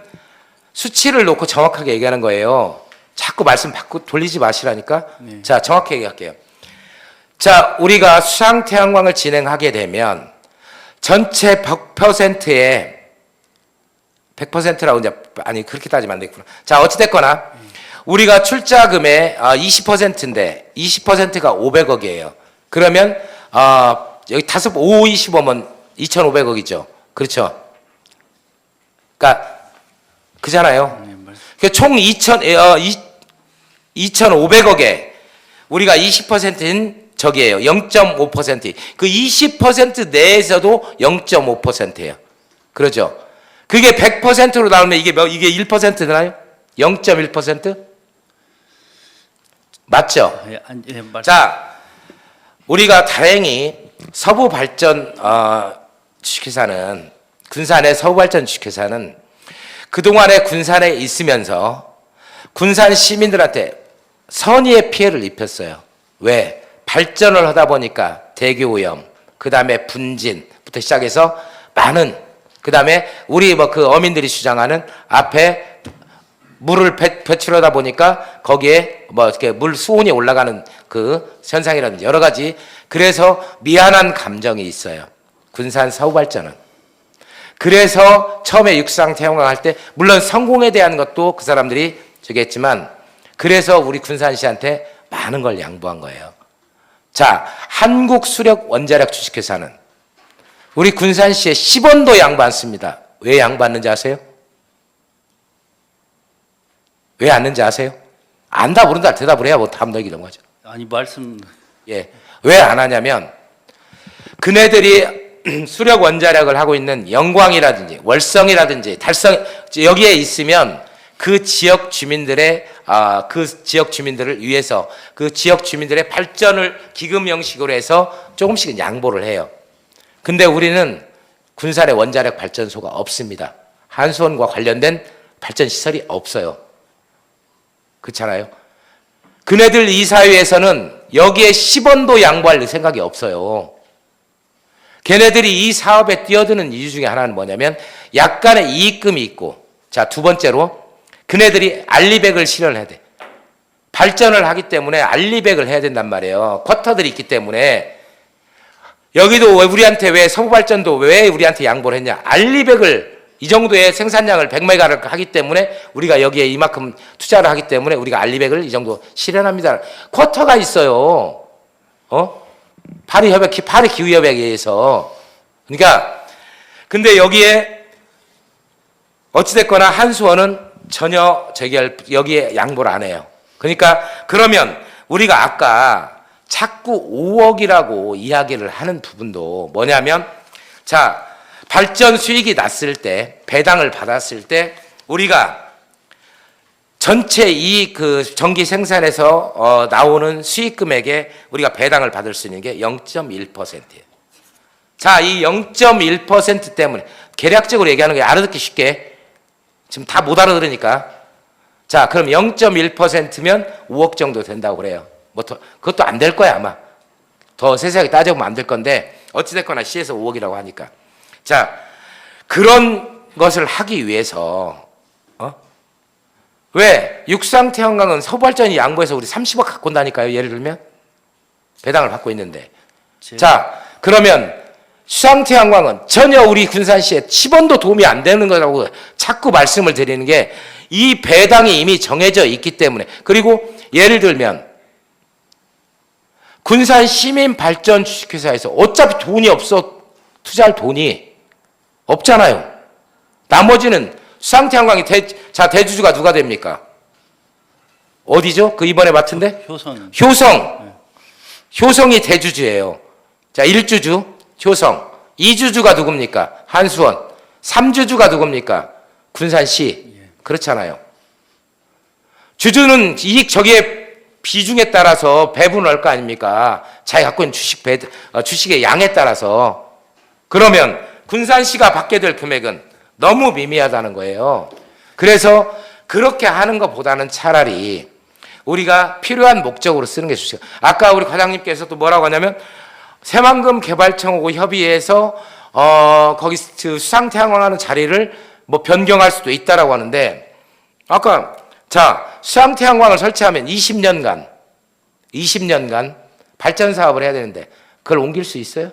수치를 놓고 정확하게 얘기하는 거예요. 자꾸 말씀 돌리지 마시라니까. 네. 자, 정확하게 얘기할게요. 자, 우리가 수상태양광을 진행하게 되면 전체 100%의 100%라고 이제 아니 그렇게 따지면 안 되겠구나. 자, 어찌됐거나 우리가 출자금의 20%인데 20%가 500억이에요. 그러면 여기 5, 25면 2,500억이죠. 그렇죠? 그러니까 그잖아요. 총 2,500억에 우리가 20%인 저기예요. 0.5%. 그 20% 내에서도 0.5%예요. 그러죠? 그게 100%로 나오면 이게 1%나요? 0.1%? 맞죠? 자, 우리가 다행히 서부발전 주식회사는 군산의 서부발전 주식회사는 그동안에 군산에 있으면서 군산 시민들한테 선의의 피해를 입혔어요. 왜? 발전을 하다 보니까 대교오염, 그 다음에 분진부터 시작해서 많은, 그 다음에 우리 그 어민들이 주장하는 앞에 물을 배출하다 보니까 거기에 이렇게 물 수온이 올라가는 그 현상이라든지 여러 가지, 그래서 미안한 감정이 있어요. 군산 서부발전은. 그래서 처음에 육상 태양광 할 때 물론 성공에 대한 것도 그 사람들이 저기 했지만 그래서 우리 군산시한테 많은 걸 양보한 거예요. 자, 한국수력원자력 주식회사는 우리 군산시에 10원도 양보 안 씁니다. 왜 양보했는지 아세요? 왜 안 했는지 아세요? 안다 모른다 대답을 해야 뭐 답 넘기는 거죠. 아니 말씀 예, 왜 안 하냐면 그네들이 수력 원자력을 하고 있는 영광이라든지 월성이라든지 달성 여기에 있으면 그 지역 주민들의 그 지역 주민들을 위해서 그 지역 주민들의 발전을 기금 형식으로 해서 조금씩 양보를 해요. 근데 우리는 군산에 원자력 발전소가 없습니다. 한수원과 관련된 발전 시설이 없어요. 그렇잖아요. 그네들 이사회에서는 여기에 10원도 양보할 생각이 없어요. 걔네들이 이 사업에 뛰어드는 이유 중에 하나는 뭐냐면 약간의 이익금이 있고, 자, 두 번째로 그네들이 알리백을 실현해야 돼. 발전을 하기 때문에 알리백을 해야 된단 말이에요. 쿼터들이 있기 때문에. 여기도 우리한테 왜 서부발전도 왜 우리한테 양보를 했냐. 알리백을 이 정도의 생산량을 100메가를 하기 때문에 우리가 여기에 이만큼 투자를 하기 때문에 우리가 알리백을 이 정도 실현합니다. 쿼터가 있어요. 파리 기후협약에 의해서. 그러니까 근데 여기에 어찌됐거나 한수원은 전혀 여기에 양보를 안 해요. 그러니까 그러면 우리가 아까 자꾸 5억이라고 이야기를 하는 부분도 뭐냐면, 자, 발전 수익이 났을 때, 배당을 받았을 때 우리가 전체 이 그 전기 생산에서 나오는 수익 금액에 우리가 배당을 받을 수 있는 게 0.1%예요. 자, 이 0.1% 때문에 계략적으로 얘기하는 게 알아듣기 쉽게 지금 다 못 알아들으니까. 자, 그럼 0.1%면 5억 정도 된다고 그래요. 뭐 그것도 안 될 거야 아마. 더 세세하게 따져보면 안 될 건데 어찌됐거나 시에서 5억이라고 하니까. 자, 그런 것을 하기 위해서 왜 육상태양광은 서부발전이 양보해서 우리 30억 갖고 온다니까요. 예를 들면 배당을 받고 있는데. 자, 그러면 수상태양광은 전혀 우리 군산시에 10원도 도움이 안 되는 거라고 자꾸 말씀을 드리는 게 이 배당이 이미 정해져 있기 때문에. 그리고 예를 들면 군산 시민발전 주식회사에서 어차피 돈이 없어. 투자할 돈이 없잖아요. 나머지는 수상태양광이 대주주가 누가 됩니까? 어디죠? 그 이번에 맡은데? 효성. 효성이 대주주예요. 자, 1주주 효성. 2주주가 누굽니까? 한수원. 3주주가 누굽니까? 군산시. 그렇잖아요. 주주는 이익 저기에 비중에 따라서 배분할 거 아닙니까? 자기 갖고 있는 주식의 양에 따라서. 그러면 군산시가 받게 될 금액은 너무 미미하다는 거예요. 그래서 그렇게 하는 것보다는 차라리 우리가 필요한 목적으로 쓰는 게 좋죠. 아까 우리 과장님께서도 뭐라고 하냐면 새만금 개발청하고 협의해서 거기 수상태양광 하는 자리를 뭐 변경할 수도 있다라고 하는데, 아까 자, 수상태양광을 설치하면 20년간 발전 사업을 해야 되는데 그걸 옮길 수 있어요?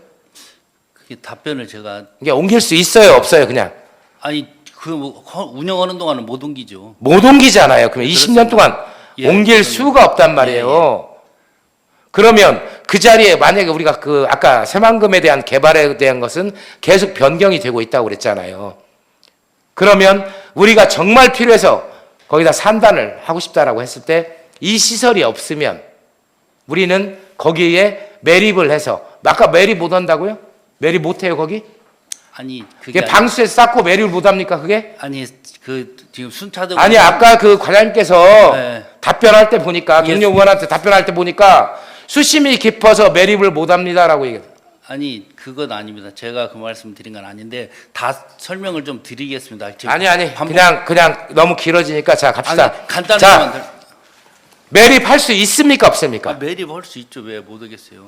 그게 답변을 제가 이게 옮길 수 있어요, 없어요, 그냥? 아니 뭐 운영하는 동안은 못 옮기죠. 못 옮기잖아요. 그러면 20년 동안 예, 옮길 그러면- 수가 없단 말이에요. 그러면 그 자리에 만약에 우리가 그 아까 새만금에 대한 개발에 대한 것은 계속 변경이 되고 있다고 그랬잖아요. 그러면 우리가 정말 필요해서 거기다 산단을 하고 싶다라고 했을 때 이 시설이 없으면 우리는 거기에 매립을 해서 아까 매립 못 한다고요? 매립 못 해요, 거기? 아니 그게 그게 방수에 쌓고 매립을 못 합니까, 그게? 아니 그 지금 순차적으로 아니 아까 그 과장님께서 네. 답변할 때 보니까 예. 동료 의원한테 답변할 때 보니까 수심이 깊어서 매립을 못 합니다라고 얘기해요. 아니 그건 아닙니다. 제가 그 말씀 드린 건 아닌데 다 설명을 좀 드리겠습니다. 지금 아니 반복- 그냥 너무 길어지니까 자 갑시다. 아니, 간단히만 자 매립할 수 있습니까 없습니까? 매립할 수 있죠. 왜 못 하겠어요?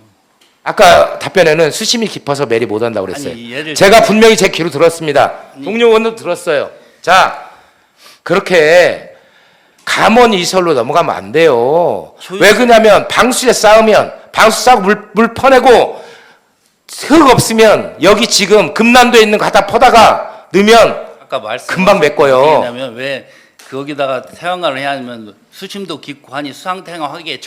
아까 답변에는 수심이 깊어서 매립 못 한다고 그랬어요. 아니, 예를 제가 분명히 제 귀로 들었습니다. 동료 의원도 들었어요. 자 그렇게 감원 이설로 넘어가면 안 돼요. 왜 그러냐면 방수에 쌓으면 방수 쌓고 물 퍼내고 흙 없으면 여기 지금 금난도에 있는 거 갖다 퍼다가 넣으면 아까 말씀 금방 메꿔요. 왜냐면 왜 거기다가 태양광을 해야 하면 수심도 깊고 하니 수상 태양광하기에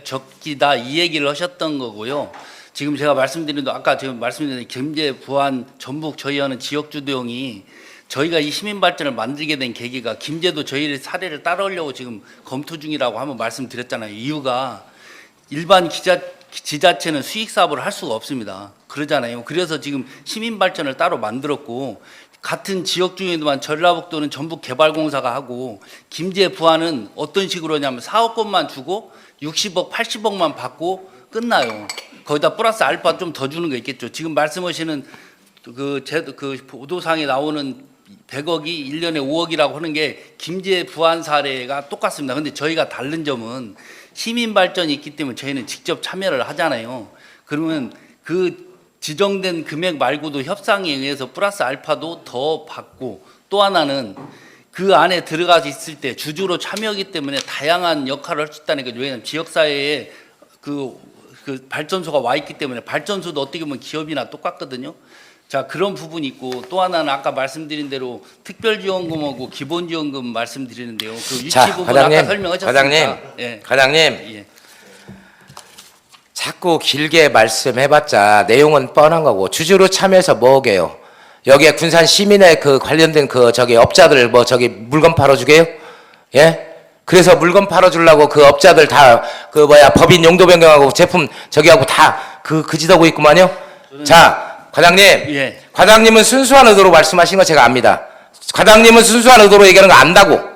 적기다 이 얘기를 하셨던 거고요. 지금 제가 말씀드린 도 아까 지금 말씀드린 경제 부안 전북 저희 하는 지역 주도형이 저희가 이 시민 발전을 만들게 된 계기가 김제도 저희의 사례를 따라오려고 지금 검토 중이라고 한번 말씀드렸잖아요. 이유가 일반 지자체는 수익 사업을 할 수가 없습니다. 그러잖아요. 그래서 지금 시민 발전을 따로 만들었고 같은 지역 중에도만 전라북도는 전북개발공사가 하고 김제 부안은 어떤 식으로 하냐면 사업권만 주고 60억, 80억만 받고 끝나요. 거기다 플러스 알파 좀 더 주는 거 있겠죠. 지금 말씀하시는 그 보도상에 나오는 100억이 1년에 5억이라고 하는 게 김제 부안 사례가 똑같습니다. 근데 저희가 다른 점은 시민 발전이 있기 때문에 저희는 직접 참여를 하잖아요. 그러면 그 지정된 금액 말고도 협상에 의해서 플러스 알파도 더 받고 또 하나는 그 안에 들어가서 있을 때 주주로 참여하기 때문에 다양한 역할을 할 수 있다는 거죠. 왜냐하면 지역사회에 그 발전소가 와 있기 때문에 발전소도 어떻게 보면 기업이나 똑같거든요. 자 그런 부분이 있고 또 하나는 아까 말씀드린 대로 특별지원금하고 기본지원금 말씀드리는데요. 그 위치 자, 부분 과장님, 아까 설명하셨습니다. 과장님, 예. 과장님, 예. 자꾸 길게 말씀해봤자 내용은 뻔한 거고 주주로 참여해서 뭐게요? 여기에 군산 시민의 그 관련된 그 저기 업자들 뭐 저기 물건 팔아주게요? 예? 그래서 물건 팔아주려고 그 업자들 다 그 뭐야 법인 용도 변경하고 제품 저기 하고 다 그 짓하고 있구만요. 자, 과장님, 예. 과장님은 순수한 의도로 말씀하신 거 제가 압니다. 과장님은 순수한 의도로 얘기하는 거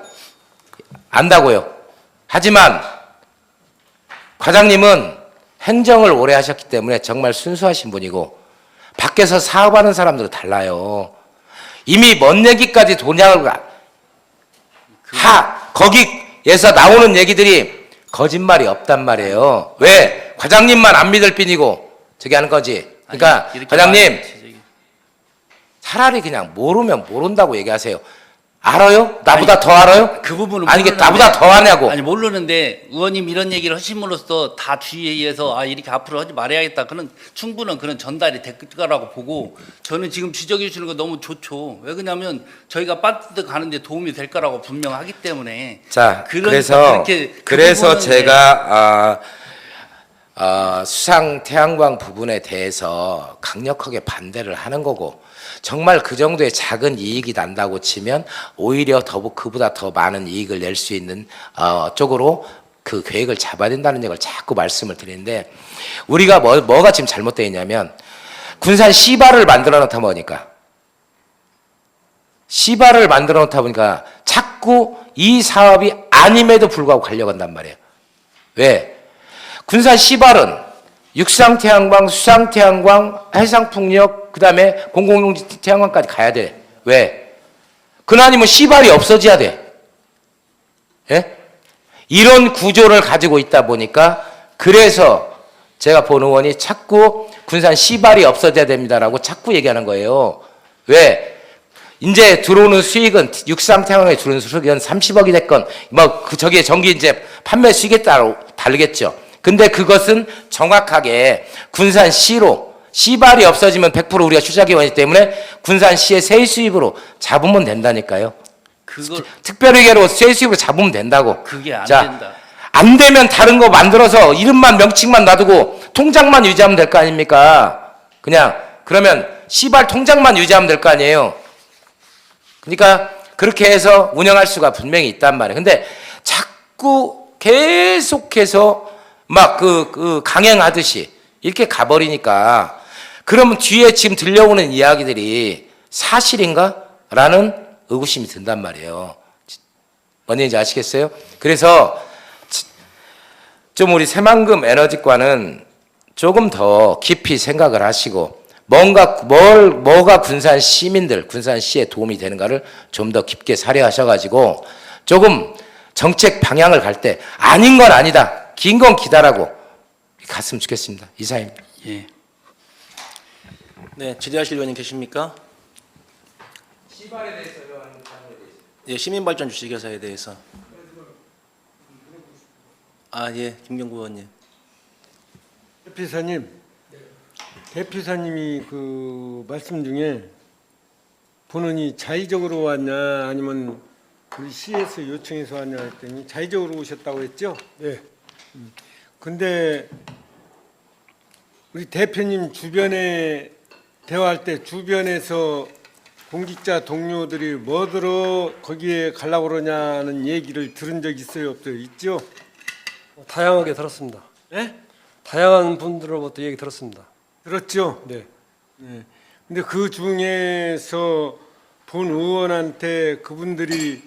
안다고요. 하지만 과장님은 행정을 오래 하셨기 때문에 정말 순수하신 분이고 밖에서 사업하는 사람들은 달라요. 이미 먼 얘기까지 돈양을 거기에서 나오는 얘기들이 거짓말이 없단 말이에요. 왜? 과장님만 안 믿을 뿐이고 저기 하는 거지. 그러니까 아니, 이렇게 과장님 말하면 차라리 그냥 모르면 모른다고 얘기하세요. 알아요? 나보다 더 알아요? 그 부분은 아니 이게 모르는데- 나보다 더 하냐고. 아니 모르는데 의원님 이런 얘기를 하심으로써 다 주의해서 아 이렇게 앞으로 하지 말아야겠다. 그런 충분한 그런 전달이 될 거라고 보고 저는 지금 지적해 주시는 거 너무 좋죠. 왜 그러냐면 저희가 빠뜨 가는데 도움이 될 거라고 분명하기 때문에. 자, 그러니까 그렇게 그래서 부분은 제가 수상 태양광 부분에 대해서 강력하게 반대를 하는 거고 정말 그 정도의 작은 이익이 난다고 치면 오히려 그보다 더 많은 이익을 낼 수 있는 쪽으로 그 계획을 잡아야 된다는 얘기를 자꾸 말씀을 드리는데 우리가 뭐가 지금 잘못되어 있냐면 군산 시바를 만들어 놓다 보니까 자꾸 이 사업이 아님에도 불구하고 가려고 한단 말이에요. 왜? 군산 시발은 육상태양광, 수상태양광, 해상풍력, 그 다음에 공공용지 태양광까지 가야 돼. 왜? 그나니면 시발이 없어져야 돼. 예? 이런 구조를 가지고 있다 보니까 그래서 제가 본 의원이 자꾸 군산 시발이 없어져야 됩니다라고 자꾸 얘기하는 거예요. 왜? 이제 들어오는 수익은 육상태양광에 들어오는 수익은 30억이 됐건 뭐 그 저기에 전기 이제 판매 수익에 따라 다르겠죠. 근데 그것은 정확하게 군산시로 시발이 없어지면 100% 우리가 휴자기관이기 때문에 군산시의 세수입으로 잡으면 된다니까요. 그거 특별회계로 세수입으로 잡으면 된다고. 그게 안 자, 된다. 안 되면 다른 거 만들어서 이름만 명칭만 놔두고 통장만 유지하면 될 거 아닙니까? 그냥 그러면 시발 통장만 유지하면 될 거 아니에요. 그러니까 그렇게 해서 운영할 수가 분명히 있단 말이에요. 근데 자꾸 계속해서 막 강행하듯이 이렇게 가버리니까 그러면 뒤에 지금 들려오는 이야기들이 사실인가? 라는 의구심이 든단 말이에요. 뭔 얘기인지 아시겠어요? 그래서 좀 우리 새만금 에너지과는 조금 더 깊이 생각을 하시고 뭐가 군산 시민들, 군산시에 도움이 되는가를 좀 더 깊게 사려하셔가지고 조금 정책 방향을 갈 때 아닌 건 아니다, 긴 건 기다라고 갔으면 좋겠습니다. 이사입니다. 예. 네, 질의하실 의원님 계십니까? 시발에 대해서요, 예, 시민발전 주식회사에 대해서. 예, 김경구 의원님. 대표이사님, 대표이사님이 그 말씀 중에 본원이 자의적으로 왔냐 아니면 우리 시에서 요청해서 왔냐 했더니 자의적으로 오셨다고 했죠? 네. 근데 우리 대표님 주변에 대화할 때 주변에서 공직자 동료들이 뭐들어 거기에 가려고 그러냐는 얘기를 들은 적 있어요, 없어요? 있죠? 다양하게 들었습니다. 예? 다양한 분들로부터 얘기 들었습니다. 들었죠? 네. 네. 근데 그 중에서 본 의원한테 그분들이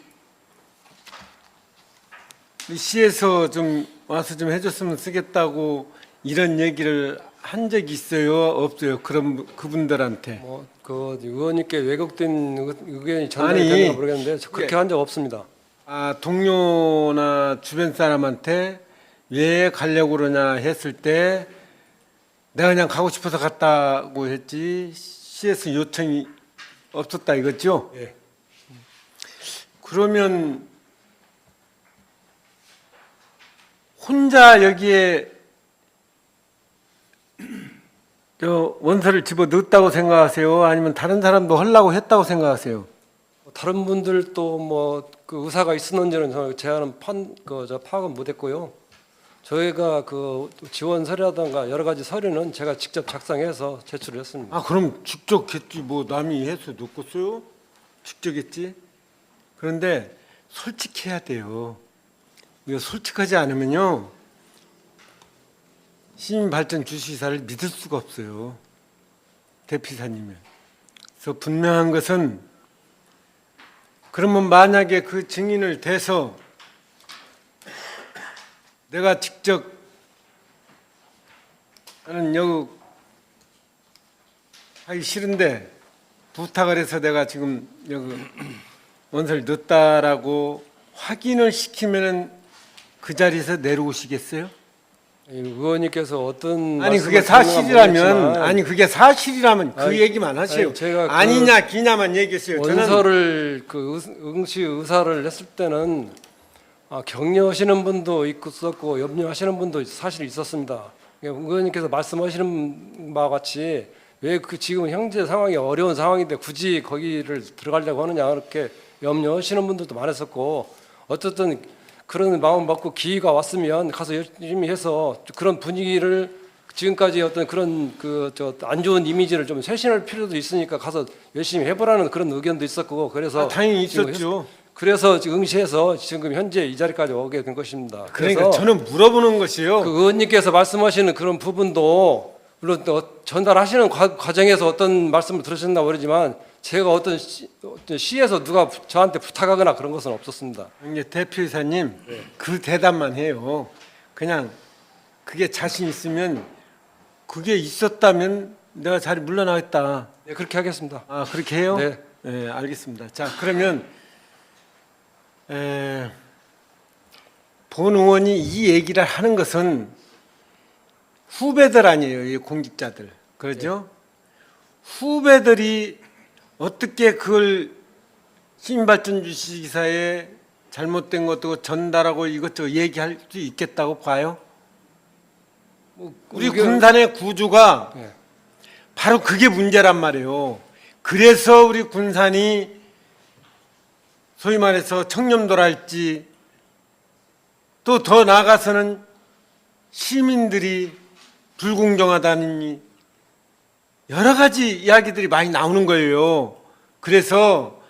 이 시에서 좀 와서 좀 해줬으면 쓰겠다고 이런 얘기를 한 적이 있어요, 없어요? 그런 그분들한테. 그 의원님께 왜곡된 의견이 아니, 전달됐는가 모르겠는데 저 그렇게 예. 한 적 없습니다. 동료나 주변 사람한테 왜 가려고 그러냐 했을 때 내가 그냥 가고 싶어서 갔다고 했지 CS 요청이 없었다 이거죠? 예. 그러면 혼자 여기에 원서를 집어 넣었다고 생각하세요? 아니면 다른 사람도 하려고 했다고 생각하세요? 다른 분들도 그 의사가 있었는지는 제안은 파악은 못했고요. 저희가 그 지원 서류라든가 여러 가지 서류는 제가 직접 작성해서 제출을 했습니다. 그럼 직접 했지 뭐 남이 해서 넣겠어요? 직접 했지. 그런데 솔직해야 돼요. 이거 솔직하지 않으면요 시민발전 주식회사를 믿을 수가 없어요. 대표이사님이. 그래서 분명한 것은 그러면 만약에 그 증인을 대서 내가 직접 나는 여기 하기 싫은데 부탁을 해서 내가 지금 여기 원서를 넣었다라고 확인을 시키면은 그 자리에서 내려오시겠어요? 의원님께서 어떤 아니 그게 말씀을 하시는가 모르겠지만 그게 사실이라면 그 아니, 얘기만 하세요. 아니, 제가 아니냐 기냐만 얘기했어요. 저는 원서를 응시 의사를 냈을 때는 격려하시는 분도 있었고 염려하시는 분도 사실 있었습니다. 의원님께서 말씀하시는 바와 같이 왜 지금 현재 상황이 어려운 상황인데 굳이 거기를 들어가려고 하느냐 이렇게 염려하시는 분들도 많았었고 어쨌든 그런 마음 먹고 기회가 왔으면 가서 열심히 해서 그런 분위기를 지금까지 어떤 그런 안 좋은 이미지를 좀 쇄신할 필요도 있으니까 가서 열심히 해보라는 그런 의견도 있었고 그래서 당연히 지금 있었죠. 그래서 지금 응시해서 지금 현재 이 자리까지 오게 된 것입니다. 그러니까 저는 물어보는 것이요. 그 의원님께서 말씀하시는 그런 부분도 물론 또 전달하시는 과정에서 어떤 말씀을 들으셨나 모르지만 제가 어떤 시에서 누가 저한테 부탁하거나 그런 것은 없었습니다. 이제 대표이사님 그 대답만 해요. 그냥 그게 자신 있으면 그게 있었다면 내가 자리 물러나겠다. 네, 그렇게 하겠습니다. 그렇게 해요? 네. 네, 알겠습니다. 자, 그러면 본 의원이 이 얘기를 하는 것은 후배들 아니에요, 이 공직자들. 그렇죠? 후배들이 어떻게 그걸 시민발전 주식회사에 잘못된 것도 전달하고 이것저것 얘기할 수 있겠다고 봐요? 우리 이게- 군산의 구조가 예. 바로 그게 문제란 말이에요. 그래서 우리 군산이 소위 말해서 청렴도랄지 또 더 나아가서는 시민들이 불공정하다니 여러 가지 이야기들이 많이 나오는 거예요. 그래서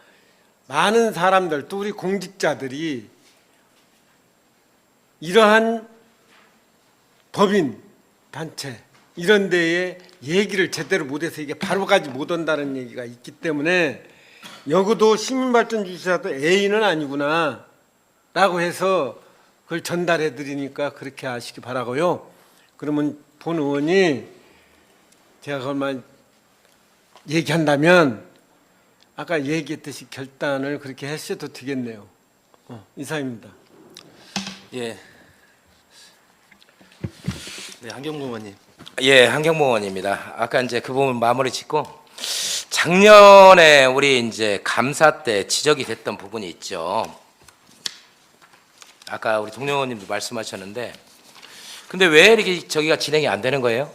많은 사람들 또 우리 공직자들이 이러한 법인 단체 이런 데에 얘기를 제대로 못해서 이게 바로까지 못 온다는 얘기가 있기 때문에 여기도 시민발전주의사도 A는 아니구나 라고 해서 그걸 전달해 드리니까 그렇게 아시기 바라고요. 그러면 본 의원이 제가 그것만 얘기한다면 아까 얘기했듯이 결단을 그렇게 하셔도 되겠네요. 이상입니다. 예. 네, 한경무 의원님. 예, 한경모 의원입니다. 아까 이제 그 부분 마무리 짓고 작년에 우리 이제 감사 때 지적이 됐던 부분이 있죠. 아까 우리 동료 의원님도 말씀하셨는데, 근데 왜 이렇게 저기가 진행이 안 되는 거예요?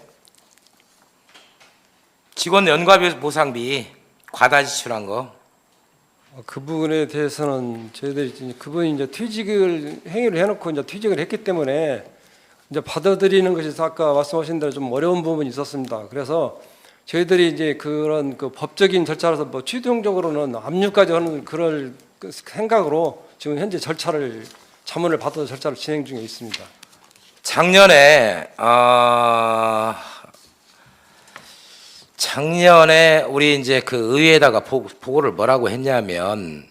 직원 연가 보상비 과다 지출한 거. 그 부분에 대해서는 저희들이 이제 그분이 이제 퇴직을 행위를 해놓고 이제 퇴직을 했기 때문에 이제 받아들이는 것이 아까 말씀하신 대로 좀 어려운 부분이 있었습니다. 그래서 저희들이 이제 그런 그 법적인 절차라서 뭐 최종적으로는 압류까지 하는 그럴 그 생각으로 지금 현재 절차를 자문을 받아서 절차를 진행 중에 있습니다. 작년에 우리 이제 그 의회에다가 보고를 뭐라고 했냐면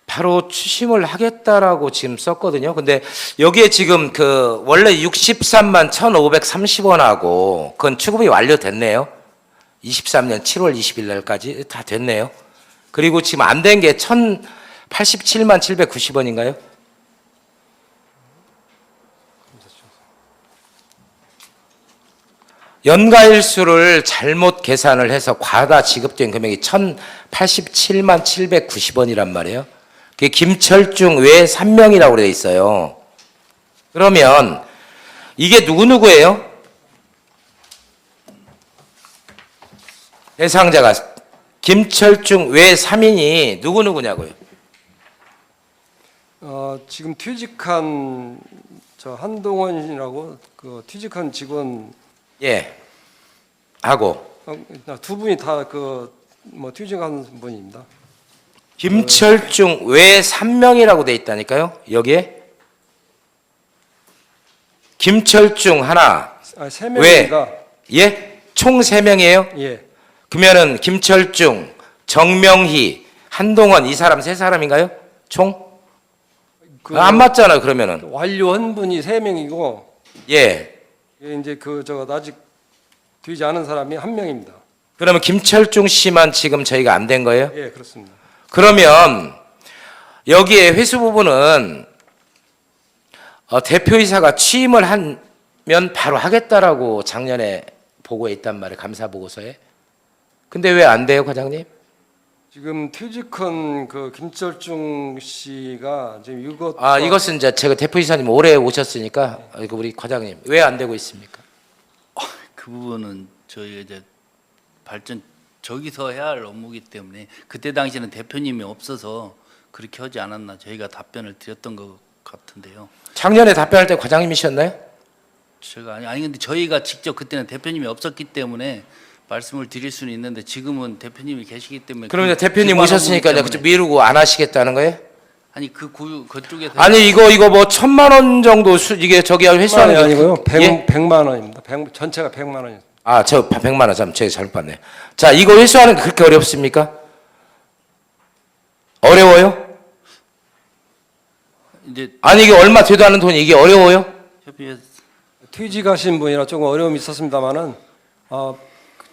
바로 추심을 하겠다라고 지금 썼거든요. 근데 여기에 지금 그 원래 63만 1,530원하고 그건 추급이 완료됐네요. 23년 7월 20일 날까지 다 됐네요. 그리고 지금 안 된 게 1,087만 790원인가요? 연가일수를 잘못 계산을 해서 과다 지급된 금액이 1,087만 790원이란 말이에요. 그게 김철중 외 3명이라고 되어 있어요. 그러면 이게 누구누구예요? 대상자가 김철중 외 3인이 누구누구냐고요? 지금 퇴직한 저 한동원이라고 그 퇴직한 직원 예. 하고 두 분이 다 그 뭐 퇴직한 분입니다. 김철중 외 3명이라고 돼 있다니까요. 여기에 김철중 하나 세 왜? 명입니다. 예? 총 3명이에요? 예. 그러면은 김철중, 정명희, 한동원 이 사람 3사람인가요? 총? 안 맞잖아요. 그러면은 완료한 분이 3명이고 예. 이제 그 저 아직 되지 않은 사람이 1명입니다. 그러면 김철중 씨만 지금 저희가 안 된 거예요? 예, 그렇습니다. 그러면 여기에 회수 부분은 대표이사가 취임을 하면 바로 하겠다라고 작년에 보고에 있단 말이에요. 감사 보고서에. 근데 왜 안 돼요, 과장님? 지금 퇴직한 그 김철중 씨가 지금 이것 이것은 이제 제가 대표이사님 올해 오셨으니까 이거 우리 과장님 왜 안 되고 있습니까? 그 부분은 저희가 이제 저기서 해야 할 업무이기 때문에 그때 당시에는 대표님이 없어서 그렇게 하지 않았나 저희가 답변을 드렸던 것 같은데요. 작년에 답변할 때 과장님이셨나요? 제가 아니 근데 저희가 직접 그때는 대표님이 없었기 때문에 말씀을 드릴 수는 있는데 지금은 대표님이 계시기 때문에 그러면 그 대표님 기관 오셨으니까 업무 이제 때문에. 미루고 안 하시겠다는 거예요? 아니 그쪽에서 아니 이거 뭐 1,000만 원 정도 이게 저기 회수하는 게 아니고요. 100만 원입니다. 전체가 100만 원입니다. 저 100만 원 참 제가 잘못 봤네요. 자, 이거 회수하는 게 그렇게 어렵습니까? 어려워요? 이제 아니 이게 얼마 되도 않은 돈이 이게 어려워요? 협의회 퇴직하신 분이라 조금 어려움이 있었습니다만은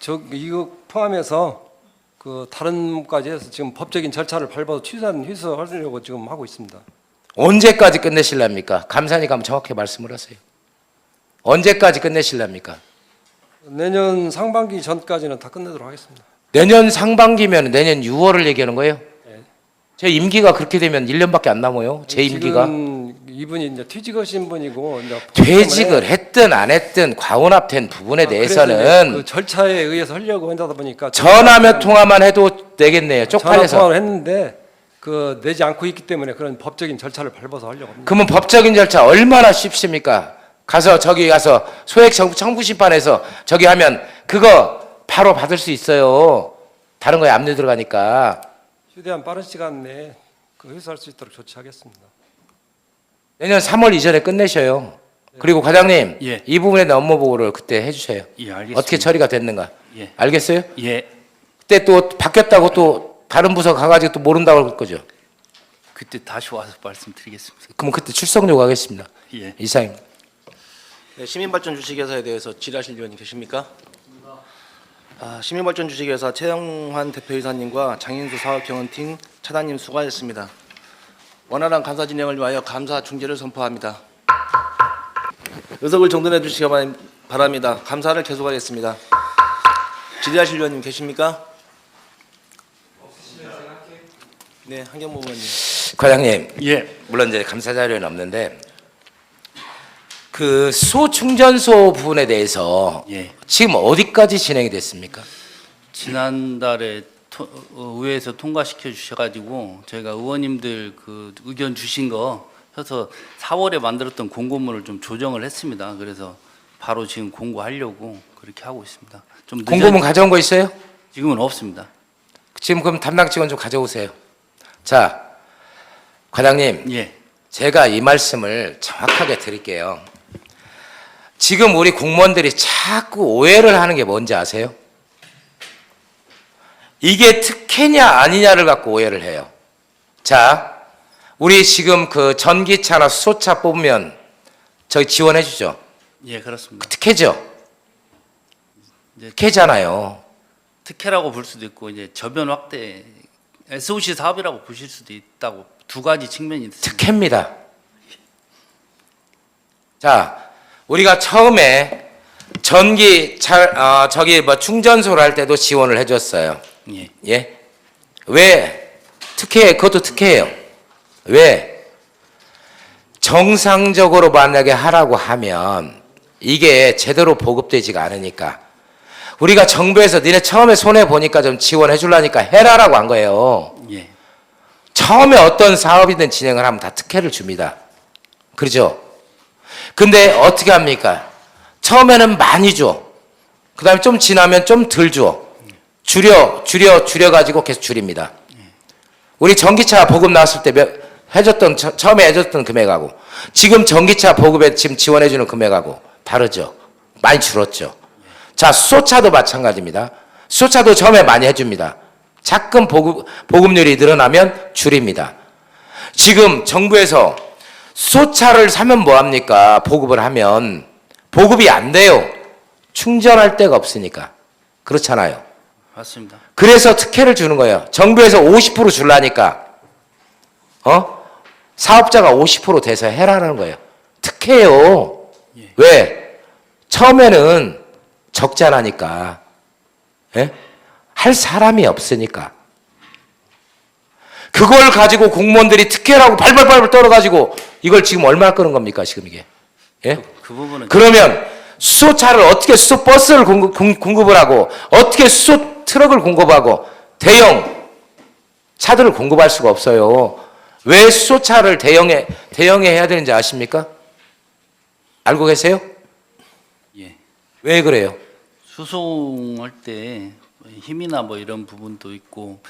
저 이거 포함해서 그 다른 분까지 해서 지금 법적인 절차를 밟아서 취소하려고 지금 하고 있습니다. 언제까지 끝내실랍니까? 감사니까 한번 정확히 말씀을 하세요. 언제까지 끝내실랍니까? 내년 상반기 전까지는 다 끝내도록 하겠습니다. 내년 상반기면 내년 6월을 얘기하는 거예요? 제 임기가 그렇게 되면 1년밖에 안 남아요. 제 임기가. 지금 이분이 이제 퇴직하신 분이고 이제 퇴직을 했든 안 했든 과혼합된 부분에 그래서 이제 대해서는 그 절차에 의해서 하려고 한다 보니까 전화 몇 통화만 해도 되겠네요. 전화 쪽팔려서. 통화를 했는데 그 내지 않고 있기 때문에 그런 법적인 절차를 밟아서 하려고 합니다. 그러면 법적인 절차 얼마나 쉽습니까? 가서 저기 가서 소액 청구 심판에서 저기 하면 그거 바로 받을 수 있어요. 다른 거에 압류 들어가니까. 최대한 빠른 시간 내에 그 회수할 수 있도록 조치하겠습니다. 내년 3월 이전에 끝내셔요. 그리고 과장님, 예. 이 부분에 대한 업무 보고를 그때 해주세요. 예, 알겠습니다. 어떻게 처리가 됐는가? 예. 알겠어요? 예. 그때 또 바뀌었다고 또 다른 부서 가가지고 또 모른다고 그럴 거죠. 그때 다시 와서 말씀드리겠습니다. 그럼 그때 출석 요구하겠습니다. 예. 이상입니다. 네, 시민발전 주식회사에 대해서 질의하실 위원님 계십니까? 시민발전 주식회사 최영환 대표이사님과 장인수 사업경영팀 차장님 수고하셨습니다. 원활한 감사 진행을 위하여 감사 중지를 선포합니다. 의석을 정돈해 주시기 바랍니다. 감사를 계속하겠습니다. 질의하실 위원님 계십니까? 네, 한경모 의원님. 과장님, 예. 물론 이제 감사 자료는 없는데 그 소충전소 부분에 대해서 예. 지금 어디까지 진행이 됐습니까? 지난달에 의회에서 통과시켜 주셔가지고 저희가 의원님들 그 의견 주신 거 해서 4월에 만들었던 공고문을 좀 조정을 했습니다. 그래서 바로 지금 공고하려고 그렇게 하고 있습니다. 좀 공고문 가져온 거 있어요? 지금은 없습니다. 지금 그럼 담당 직원 좀 가져오세요. 자, 과장님, 예. 제가 이 말씀을 정확하게 드릴게요. 지금 우리 공무원들이 자꾸 오해를 하는 게 뭔지 아세요? 이게 특혜냐 아니냐를 갖고 오해를 해요. 자, 우리 지금 그 전기차나 수소차 뽑으면 저희 지원해 주죠. 예, 그렇습니다. 특혜죠. 이제 특혜잖아요. 특혜라고 볼 수도 있고 이제 저변 확대 SOC 사업이라고 보실 수도 있다고 두 가지 측면이 있습니다. 특혜입니다. 자, 우리가 처음에 전기차 저기 뭐 충전소를 할 때도 지원을 해줬어요. 예. 예? 왜? 특혜, 그것도 특혜예요. 왜? 정상적으로 만약에 하라고 하면 이게 제대로 보급되지가 않으니까 우리가 정부에서 니네 처음에 손해 보니까 좀 지원해 주려니까 해라라고 한 거예요. 예. 처음에 어떤 사업이든 진행을 하면 다 특혜를 줍니다. 그렇죠? 근데 어떻게 합니까? 처음에는 많이 줘. 그 다음에 좀 지나면 좀 덜 줘. 줄여가지고 계속 줄입니다. 우리 전기차 보급 나왔을 때 처음에 해줬던 금액하고 지금 전기차 보급에 지금 지원해주는 금액하고 다르죠. 많이 줄었죠. 자, 수소차도 마찬가지입니다. 수소차도 처음에 많이 해줍니다. 자꾸 보급률이 늘어나면 줄입니다. 지금 정부에서 수소차를 사면 뭐합니까? 보급을 하면 보급이 안 돼요. 충전할 데가 없으니까. 그렇잖아요. 맞습니다. 그래서 특혜를 주는 거예요. 정부에서 50% 줄라니까 사업자가 50% 돼서 해라는 거예요. 특혜요. 예. 왜? 처음에는 적자나니까. 예? 할 사람이 없으니까. 그걸 가지고 공무원들이 특혜라고 발발발발 떨어가지고 이걸 지금 얼마나 끄는 겁니까 지금 이게? 예? 그 부분은 그러면 수소차를 어떻게 수소버스를 공급을 하고 어떻게 수소 트럭을 공급하고 대형 차들을 공급할 수가 없어요. 왜 수소차를 대형에 해야 되는지 아십니까? 알고 계세요? 예. 왜 그래요? 수송할 때 힘이나 뭐 이런 부분도 있고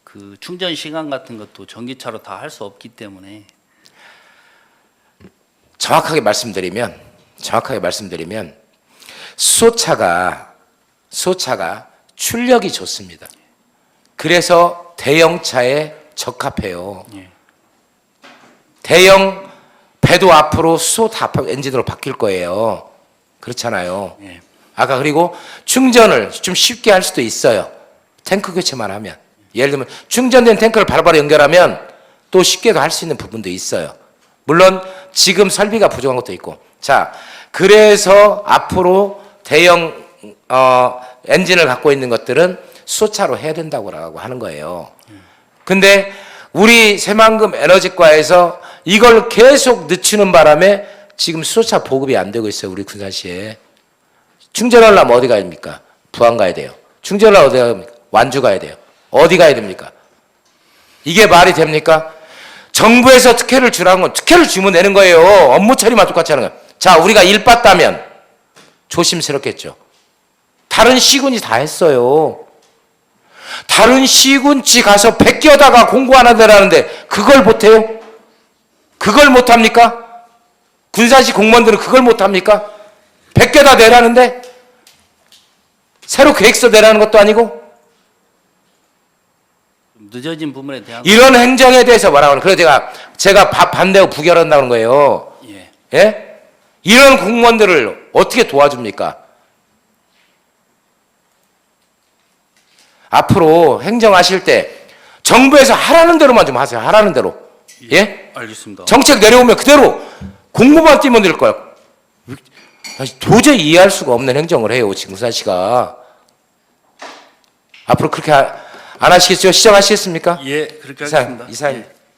그 충전 시간 같은 것도 전기차로 다 할 수 없기 때문에 정확하게 말씀드리면 수소차가 출력이 좋습니다. 그래서 대형차에 적합해요. 예. 대형 배도 앞으로 수소 엔진으로 바뀔 거예요. 그렇잖아요. 예. 아까 그리고 충전을 좀 쉽게 할 수도 있어요. 탱크 교체만 하면. 예를 들면 충전된 탱크를 바로바로 연결하면 또 쉽게도 할 수 있는 부분도 있어요. 물론 지금 설비가 부족한 것도 있고. 자, 그래서 앞으로 대형 엔진을 갖고 있는 것들은 수소차로 해야 된다고 하는 거예요. 근데 우리 새만금 에너지과에서 이걸 계속 늦추는 바람에 지금 수소차 보급이 안 되고 있어요. 우리 군산시에. 충전하려면 어디 가야 됩니까? 부안 가야 돼요. 충전하려면 어디 가야 됩니까? 완주 가야 돼요. 어디 가야 됩니까? 이게 말이 됩니까? 정부에서 특혜를 주라는 건 특혜를 주면 내는 거예요. 업무 처리만 똑같이 하는 거예요. 자, 우리가 일 봤다면 조심스럽겠죠. 다른 시군이 다 했어요. 다른 시군지 가서 베껴다가 공부 안 하더라는데 그걸 못해요? 그걸 못합니까? 군사시 공무원들은 그걸 못합니까? 베껴다 내라는데 새로 계획서 내라는 것도 아니고 늦어진 부분에 대한 이런 행정에 대해서 뭐라고 하는 그래서 제가 반대하고 부결한다는 거예요. 예. 예? 이런 공무원들을 어떻게 도와줍니까? 앞으로 행정하실 때 정부에서 하라는 대로만 좀 하세요. 하라는 대로. 예? 알겠습니다. 정책 내려오면 그대로 공무만 뛰면 될 거야. 도저히 이해할 수가 없는 행정을 해요. 지금 군산시가. 앞으로 그렇게 안 하시겠죠? 시정하시겠습니까? 예, 그렇게 이사님, 하겠습니다. 이사님. 예.